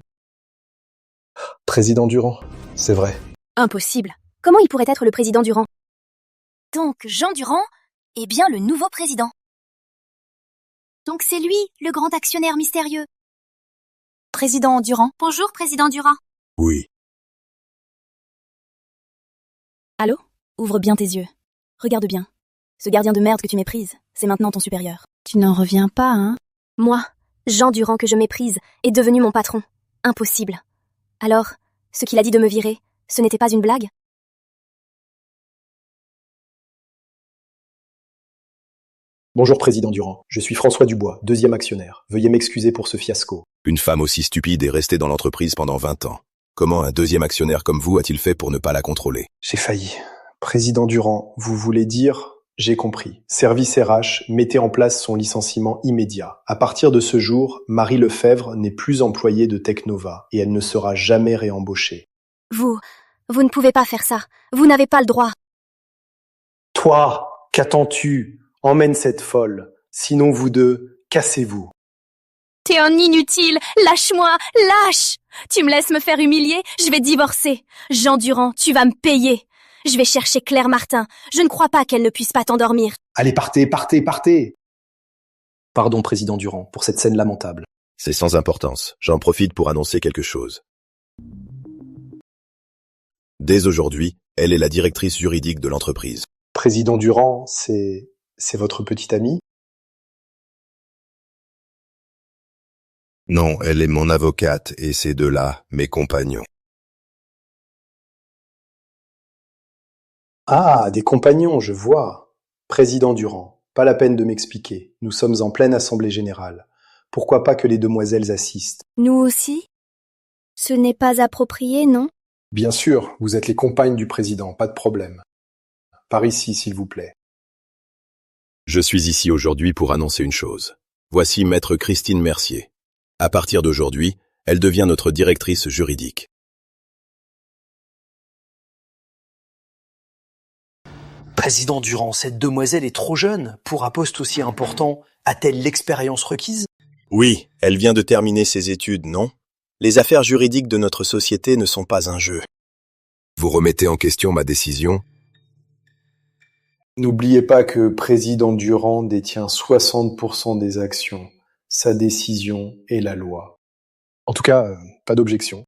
Président Durand, c'est vrai. Impossible. Comment il pourrait être le président Durand? Donc, Jean Durand est bien le nouveau président. Donc c'est lui, le grand actionnaire mystérieux. Président Durand. Bonjour, président Durand. Oui. Allô? Ouvre bien tes yeux. Regarde bien. Ce gardien de merde que tu méprises, c'est maintenant ton supérieur. Tu n'en reviens pas, hein? Moi, Jean Durand que je méprise, est devenu mon patron. Impossible. Alors, ce qu'il a dit de me virer, ce n'était pas une blague? Bonjour Président Durand, je suis François Dubois, deuxième actionnaire. Veuillez m'excuser pour ce fiasco. Une femme aussi stupide est restée dans l'entreprise pendant 20 ans. Comment un deuxième actionnaire comme vous a-t-il fait pour ne pas la contrôler? J'ai failli. Président Durand, vous voulez dire... J'ai compris. Service RH, mettez en place son licenciement immédiat. À partir de ce jour, Marie Lefebvre n'est plus employée de Technova et elle ne sera jamais réembauchée. Vous ne pouvez pas faire ça. Vous n'avez pas le droit. Toi, qu'attends-tu? Emmène cette folle. Sinon vous deux, cassez-vous. T'es un inutile. Lâche-moi. Lâche. Tu me laisses me faire humilier. Je vais divorcer. Jean Durand, tu vas me payer. Je vais chercher Claire Martin. Je ne crois pas qu'elle ne puisse pas t'endormir. Allez, partez, partez, partez! Pardon, Président Durand, pour cette scène lamentable. C'est sans importance. J'en profite pour annoncer quelque chose. Dès aujourd'hui, elle est la directrice juridique de l'entreprise. Président Durand, c'est votre petite amie? Non, elle est mon avocate et ces deux-là, mes compagnons. Ah, des compagnons, je vois. Président Durand, pas la peine de m'expliquer. Nous sommes en pleine assemblée générale. Pourquoi pas que les demoiselles assistent? Nous aussi? Ce n'est pas approprié, non? Bien sûr, vous êtes les compagnes du président, pas de problème. Par ici, s'il vous plaît. Je suis ici aujourd'hui pour annoncer une chose. Voici maître Christine Mercier. À partir d'aujourd'hui, elle devient notre directrice juridique. Président Durand, cette demoiselle est trop jeune. Pour un poste aussi important, a-t-elle l'expérience requise? Oui, elle vient de terminer ses études, non? Les affaires juridiques de notre société ne sont pas un jeu. Vous remettez en question ma décision? N'oubliez pas que Président Durand détient 60% des actions. Sa décision est la loi. En tout cas, pas d'objection.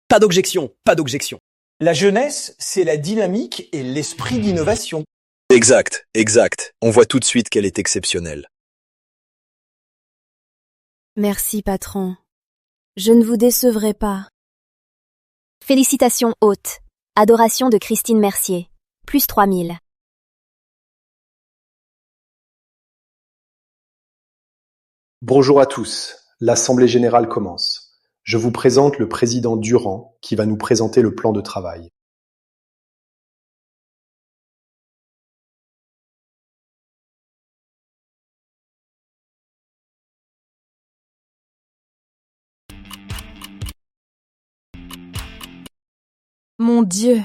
Pas d'objection, pas d'objection. La jeunesse, c'est la dynamique et l'esprit d'innovation. Exact, exact. On voit tout de suite qu'elle est exceptionnelle. Merci, patron. Je ne vous décevrai pas. Félicitations, hôte. Adoration de Christine Mercier. Plus 3000. Bonjour à tous. L'Assemblée générale commence. Je vous présente le président Durand qui va nous présenter le plan de travail. Mon Dieu,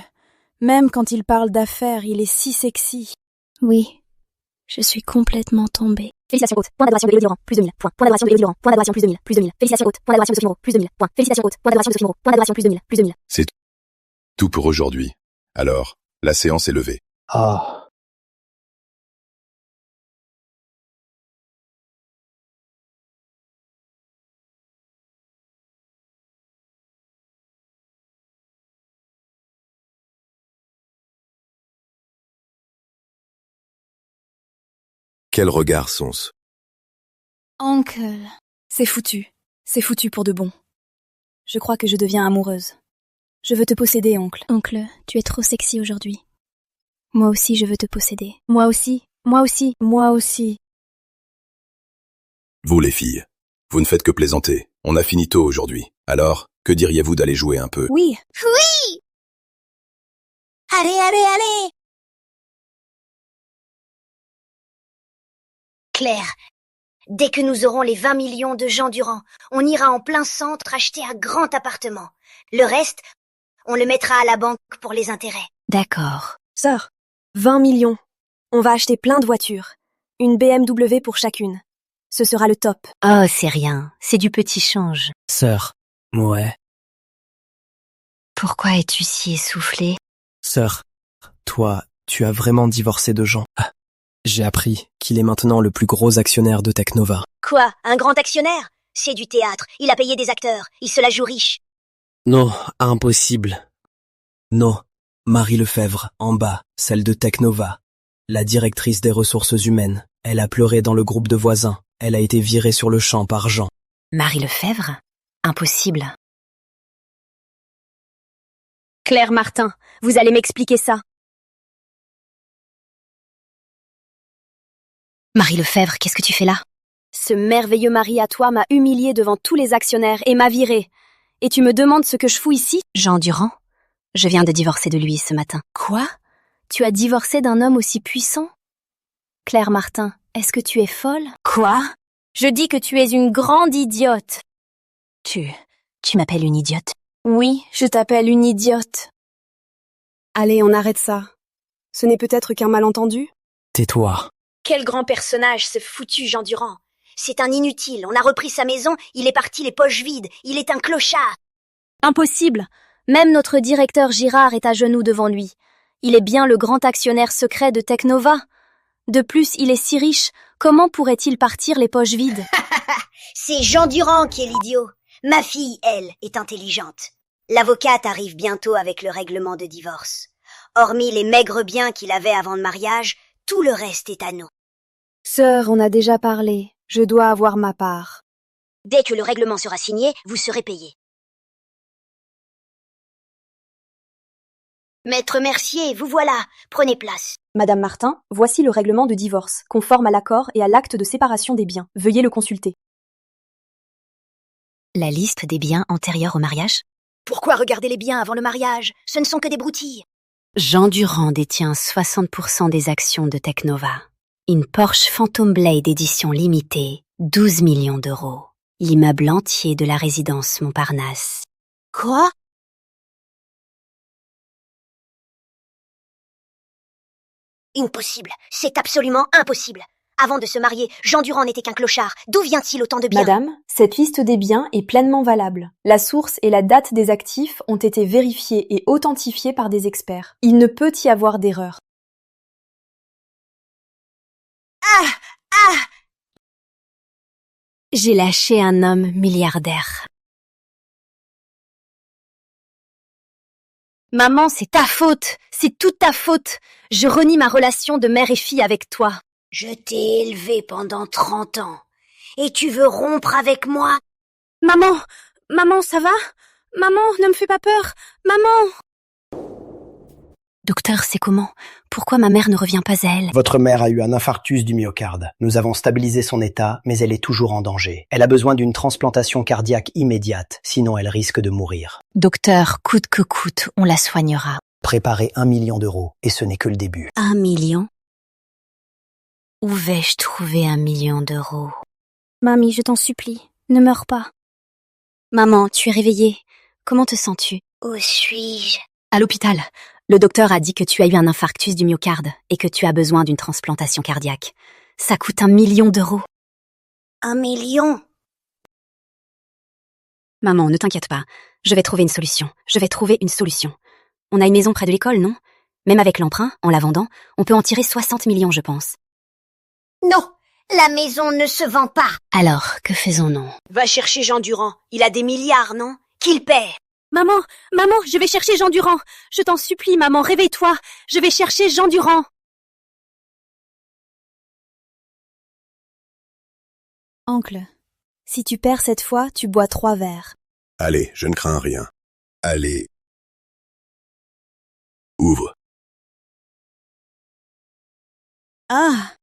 même quand il parle d'affaires, il est si sexy. Oui, je suis complètement tombée. Félicitations haute. Point d'adoration de Léo Durand. Plus 2000. Point d'adoration de Léo Durand. Point d'adoration plus 2000. Plus 2000. Félicitations haute. Point d'adoration de Sophie Moreau. Plus 2000. Point. Félicitations haute. Point d'adoration de Sophie Moreau. Point d'adoration plus 2000. Plus 2000. C'est tout pour aujourd'hui. Alors, la séance est levée. Ah. Quel regard sont-ce? Oncle. C'est foutu. C'est foutu pour de bon. Je crois que je deviens amoureuse. Je veux te posséder, oncle. Oncle, tu es trop sexy aujourd'hui. Moi aussi, je veux te posséder. Moi aussi. Moi aussi. Moi aussi. Vous les filles, vous ne faites que plaisanter. On a fini tôt aujourd'hui. Alors, que diriez-vous d'aller jouer un peu? Oui. Oui! Allez, allez, allez! Claire, dès que nous aurons les 20 millions de Jean Durand, on ira en plein centre acheter un grand appartement. Le reste, on le mettra à la banque pour les intérêts. D'accord. Sœur, 20 millions. On va acheter plein de voitures. Une BMW pour chacune. Ce sera le top. Oh, c'est rien. C'est du petit change. Sœur, ouais. Pourquoi es-tu si essoufflée? Sœur, toi, tu as vraiment divorcé de Jean. Ah, j'ai appris qu'il est maintenant le plus gros actionnaire de Technova. Quoi? Un grand actionnaire? C'est du théâtre. Il a payé des acteurs. Il se la joue riche. Non, impossible. Non, Marie Lefebvre, en bas, celle de Technova, la directrice des ressources humaines. Elle a pleuré dans le groupe de voisins. Elle a été virée sur le champ par Jean. Marie Lefebvre? Impossible. Claire Martin, vous allez m'expliquer ça. Marie Lefebvre, qu'est-ce que tu fais là? Ce merveilleux mari à toi m'a humiliée devant tous les actionnaires et m'a virée. Et tu me demandes ce que je fous ici? Jean Durand? Je viens de divorcer de lui ce matin. Quoi? Tu as divorcé d'un homme aussi puissant? Claire Martin, est-ce que tu es folle? Quoi? Je dis que tu es une grande idiote. Tu m'appelles une idiote? Oui, je t'appelle une idiote. Allez, on arrête ça. Ce n'est peut-être qu'un malentendu? Tais-toi. Quel grand personnage, ce foutu Jean Durand. C'est un inutile, on a repris sa maison, il est parti les poches vides, il est un clochard. Impossible. Même notre directeur Girard est à genoux devant lui. Il est bien le grand actionnaire secret de Technova. De plus, il est si riche, comment pourrait-il partir les poches vides? C'est Jean Durand qui est l'idiot. Ma fille, elle, est intelligente. L'avocate arrive bientôt avec le règlement de divorce. Hormis les maigres biens qu'il avait avant le mariage, tout le reste est à nous. Sœur, on a déjà parlé. Je dois avoir ma part. Dès que le règlement sera signé, vous serez payé. Maître Mercier, vous voilà. Prenez place. Madame Martin, voici le règlement de divorce, conforme à l'accord et à l'acte de séparation des biens. Veuillez le consulter. La liste des biens antérieurs au mariage? Pourquoi regarder les biens avant le mariage? Ce ne sont que des broutilles. Jean Durand détient 60% des actions de Technova. Une Porsche Phantom Blade édition limitée, 12 millions d'euros. L'immeuble entier de la résidence Montparnasse. Quoi? Impossible. C'est absolument impossible. Avant de se marier, Jean Durand n'était qu'un clochard. D'où vient-il autant de biens? Madame, cette liste des biens est pleinement valable. La source et la date des actifs ont été vérifiées et authentifiées par des experts. Il ne peut y avoir d'erreur. J'ai lâché un homme milliardaire. Maman, c'est ta faute. C'est toute ta faute. Je renie ma relation de mère et fille avec toi. Je t'ai élevé pendant 30 ans. Et tu veux rompre avec moi? Maman, ça va? Maman, ne me fais pas peur. Maman! Docteur, c'est comment? Pourquoi ma mère ne revient pas à elle? Votre mère a eu un infarctus du myocarde. Nous avons stabilisé son état, mais elle est toujours en danger. Elle a besoin d'une transplantation cardiaque immédiate, sinon elle risque de mourir. Docteur, coûte que coûte, on la soignera. Préparez 1 million d'euros, et ce n'est que le début. 1 million? Où vais-je trouver 1 million d'euros? Mamie, je t'en supplie, ne meurs pas. Maman, tu es réveillée. Comment te sens-tu? Où suis-je? À l'hôpital. Le docteur a dit que tu as eu un infarctus du myocarde et que tu as besoin d'une transplantation cardiaque. Ça coûte 1 million d'euros. 1 million? Maman, ne t'inquiète pas. Je vais trouver une solution. On a une maison près de l'école, non? Même avec l'emprunt, en la vendant, on peut en tirer 60 millions, je pense. Non, la maison ne se vend pas. Alors, que faisons-nous? Va chercher Jean Durand. Il a des milliards, non? Qu'il paie. Maman, je vais chercher Jean Durand. Je t'en supplie, maman, réveille-toi. Je vais chercher Jean Durand. Oncle, si tu perds cette fois, tu bois 3 verres. Allez, je ne crains rien. Allez. Ouvre. Ah!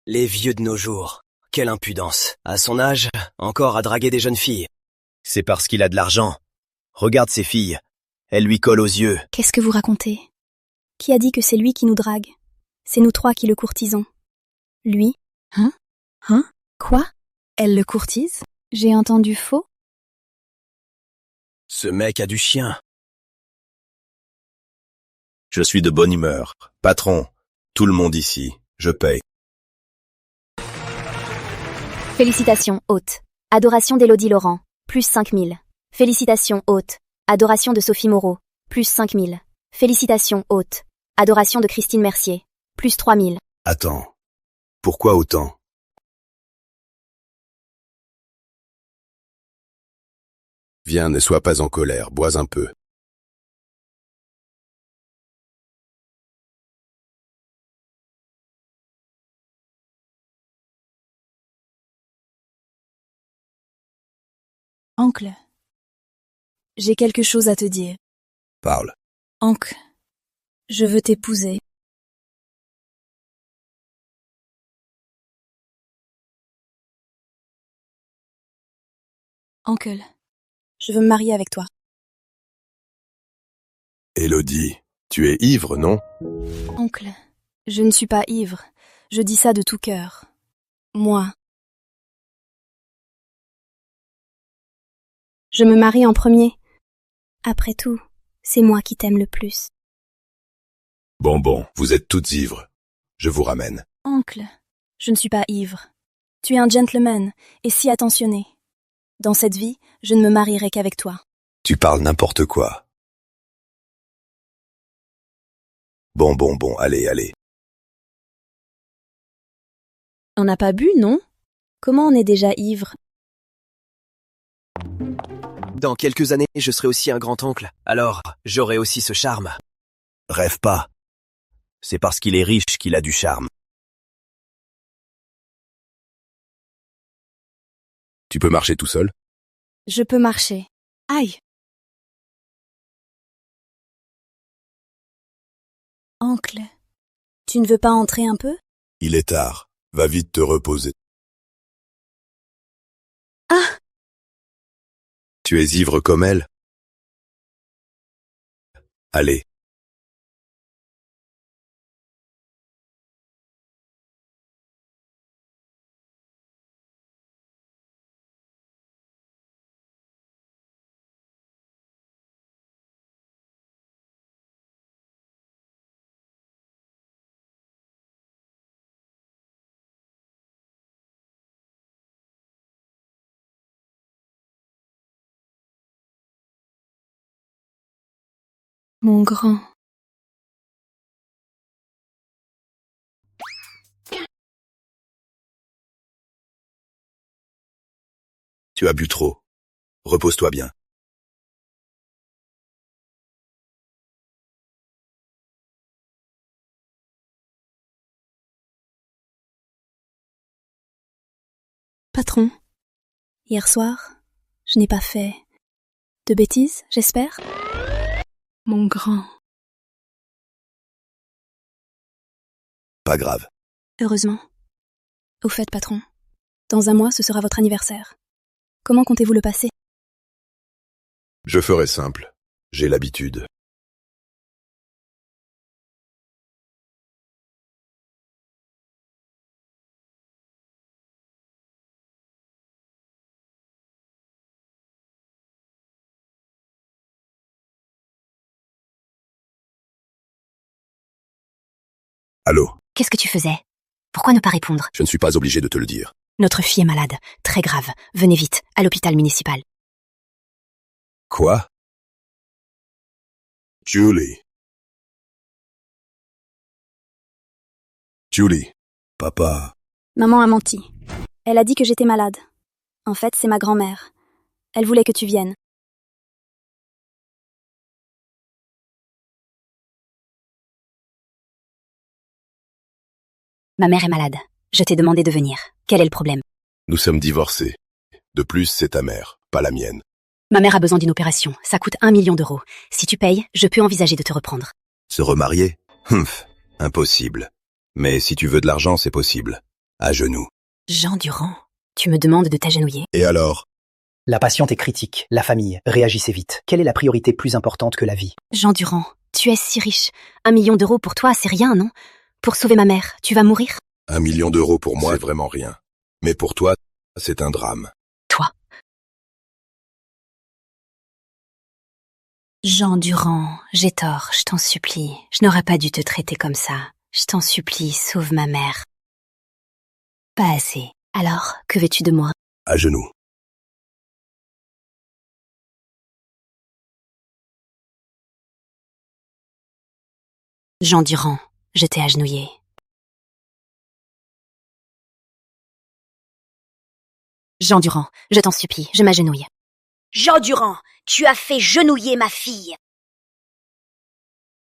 Les vieux de nos jours. Quelle impudence. À son âge, encore à draguer des jeunes filles. C'est parce qu'il a de l'argent. Regarde ces filles. Elles lui collent aux yeux. Qu'est-ce que vous racontez? Qui a dit que c'est lui qui nous drague? C'est nous 3 qui le courtisons. Lui? Hein? Quoi? Elle le courtise? J'ai entendu faux? Ce mec a du chien. Je suis de bonne humeur. Patron, tout le monde ici, je paye. Félicitations, hôte. Adoration d'Élodie Laurent, plus 5000. Félicitations, hôte. Adoration de Sophie Moreau, plus 5000. Félicitations, hôte. Adoration de Christine Mercier, plus 3000. Attends. Pourquoi autant? Viens, ne sois pas en colère, bois un peu. Oncle, j'ai quelque chose à te dire. Parle. Oncle, je veux t'épouser. Oncle, je veux me marier avec toi. Élodie, tu es ivre, non? Oncle, je ne suis pas ivre. Je dis ça de tout cœur. Moi. Je me marie en premier. Après tout, c'est moi qui t'aime le plus. Bon, vous êtes toutes ivres. Je vous ramène. Oncle, je ne suis pas ivre. Tu es un gentleman et si attentionné. Dans cette vie, je ne me marierai qu'avec toi. Tu parles n'importe quoi. Bon, allez. On n'a pas bu, non? Comment on est déjà ivre? Dans quelques années, je serai aussi un grand-oncle. Alors, j'aurai aussi ce charme. Rêve pas. C'est parce qu'il est riche qu'il a du charme. Tu peux marcher tout seul? Je peux marcher. Aïe! Oncle, tu ne veux pas entrer un peu? Il est tard. Va vite te reposer. Ah! Tu es ivre comme elle? Allez. Mon grand. Tu as bu trop. Repose-toi bien. Patron, hier soir, je n'ai pas fait de bêtises, j'espère? Mon grand. Pas grave. Heureusement. Au fait, patron, dans un mois, ce sera votre anniversaire. Comment comptez-vous le passer? Je ferai simple. J'ai l'habitude. Allô? Qu'est-ce que tu faisais? Pourquoi ne pas répondre? Je ne suis pas obligé de te le dire. Notre fille est malade, très grave. Venez vite, à l'hôpital municipal. Quoi? Julie, papa. Maman a menti. Elle a dit que j'étais malade. En fait, c'est ma grand-mère. Elle voulait que tu viennes. Ma mère est malade. Je t'ai demandé de venir. Quel est le problème? Nous sommes divorcés. De plus, c'est ta mère, pas la mienne. Ma mère a besoin d'une opération. Ça coûte 1 million d'euros. Si tu payes, je peux envisager de te reprendre. Se remarier? Impossible. Mais si tu veux de l'argent, c'est possible. À genoux. Jean Durand, tu me demandes de t'agenouiller? Et alors? La patiente est critique. La famille, réagissez vite. Quelle est la priorité plus importante que la vie? Jean Durand, tu es si riche. 1 million d'euros pour toi, c'est rien, non? Pour sauver ma mère, tu vas mourir? 1 million d'euros pour moi, c'est vraiment rien. Mais pour toi, c'est un drame. Toi? Jean Durand, j'ai tort, je t'en supplie. Je n'aurais pas dû te traiter comme ça. Je t'en supplie, sauve ma mère. Pas assez. Alors, que veux-tu de moi? À genoux. Jean Durand, je t'ai agenouillé. Jean Durand, je t'en supplie, je m'agenouille. Jean Durand, tu as fait genouiller ma fille.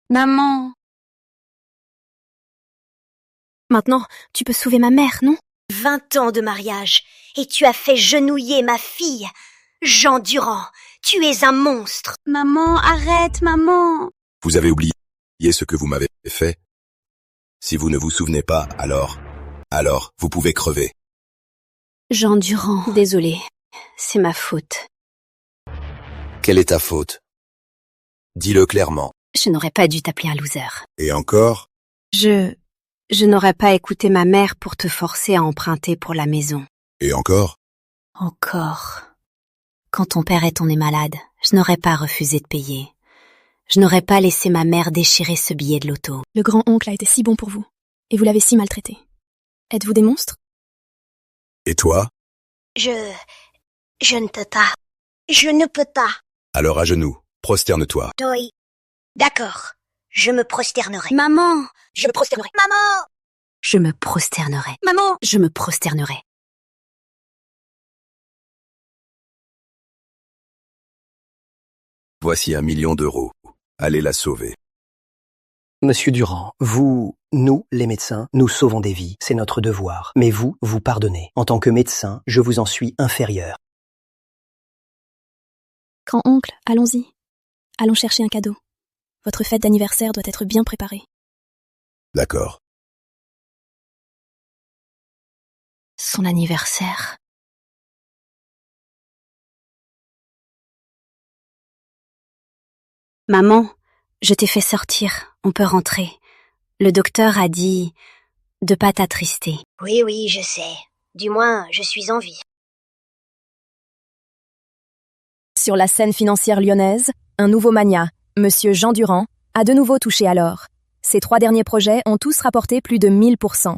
Maman. Maintenant, tu peux sauver ma mère, non? 20 ans de mariage, et tu as fait genouiller ma fille. Jean Durand, tu es un monstre. Maman, arrête, maman. Vous avez oublié ce que vous m'avez fait? Si vous ne vous souvenez pas, alors, vous pouvez crever. Jean Durand, désolé, c'est ma faute. Quelle est ta faute? Dis-le clairement. Je n'aurais pas dû t'appeler un loser. Et encore? Je n'aurais pas écouté ma mère pour te forcer à emprunter pour la maison. Et encore? Encore. Quand ton père est tombé malade, je n'aurais pas refusé de payer. Je n'aurais pas laissé ma mère déchirer ce billet de loto. Le grand-oncle a été si bon pour vous, et vous l'avez si maltraité. Êtes-vous des monstres? Et toi? Je ne peux pas. Je ne peux pas. Alors à genoux, prosterne-toi. Toi. D'accord. Je me prosternerai. Maman! Je me prosternerai. Maman! Je me prosternerai. Maman! Je me prosternerai. Voici 1 million d'euros. Allez la sauver. Monsieur Durand, nous, les médecins, nous sauvons des vies, c'est notre devoir. Mais vous pardonnez. En tant que médecin, je vous en suis inférieur. Grand-oncle, allons-y. Allons chercher un cadeau. Votre fête d'anniversaire doit être bien préparée. D'accord. Son anniversaire. Maman, je t'ai fait sortir, on peut rentrer. Le docteur a dit de pas t'attrister. Oui, je sais. Du moins, je suis en vie. Sur la scène financière lyonnaise, un nouveau magnat, Monsieur Jean Durand, a de nouveau touché à l'or. Ses 3 derniers projets ont tous rapporté plus de 1000%.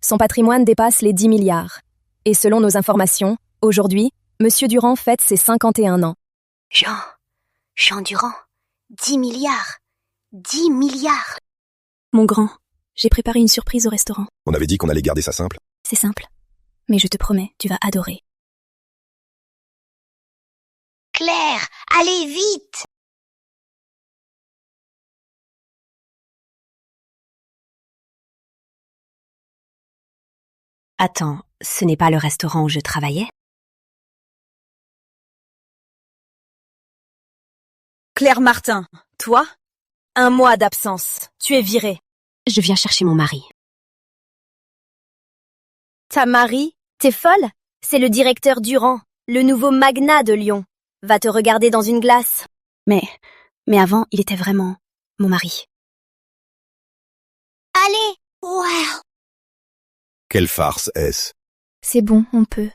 Son patrimoine dépasse les 10 milliards. Et selon nos informations, aujourd'hui, Monsieur Durand fête ses 51 ans. Jean Durand, 10 milliards. 10 milliards. Mon grand, j'ai préparé une surprise au restaurant. On avait dit qu'on allait garder ça simple. C'est simple, mais je te promets, tu vas adorer. Claire, allez vite! Attends, ce n'est pas le restaurant où je travaillais? Claire Martin, toi? 1 mois d'absence. Tu es virée. Je viens chercher mon mari. Ta mari? T'es folle? C'est le directeur Durand, le nouveau magnat de Lyon. Va te regarder dans une glace. Mais avant, il était vraiment mon mari. Allez! Wow! Quelle farce est-ce? C'est bon, on peut.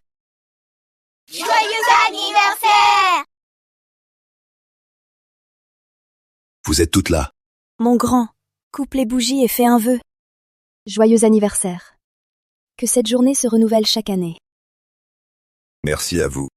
Joyeux anniversaire! Vous êtes toutes là. Mon grand, coupe les bougies et fais un vœu. Joyeux anniversaire. Que cette journée se renouvelle chaque année. Merci à vous.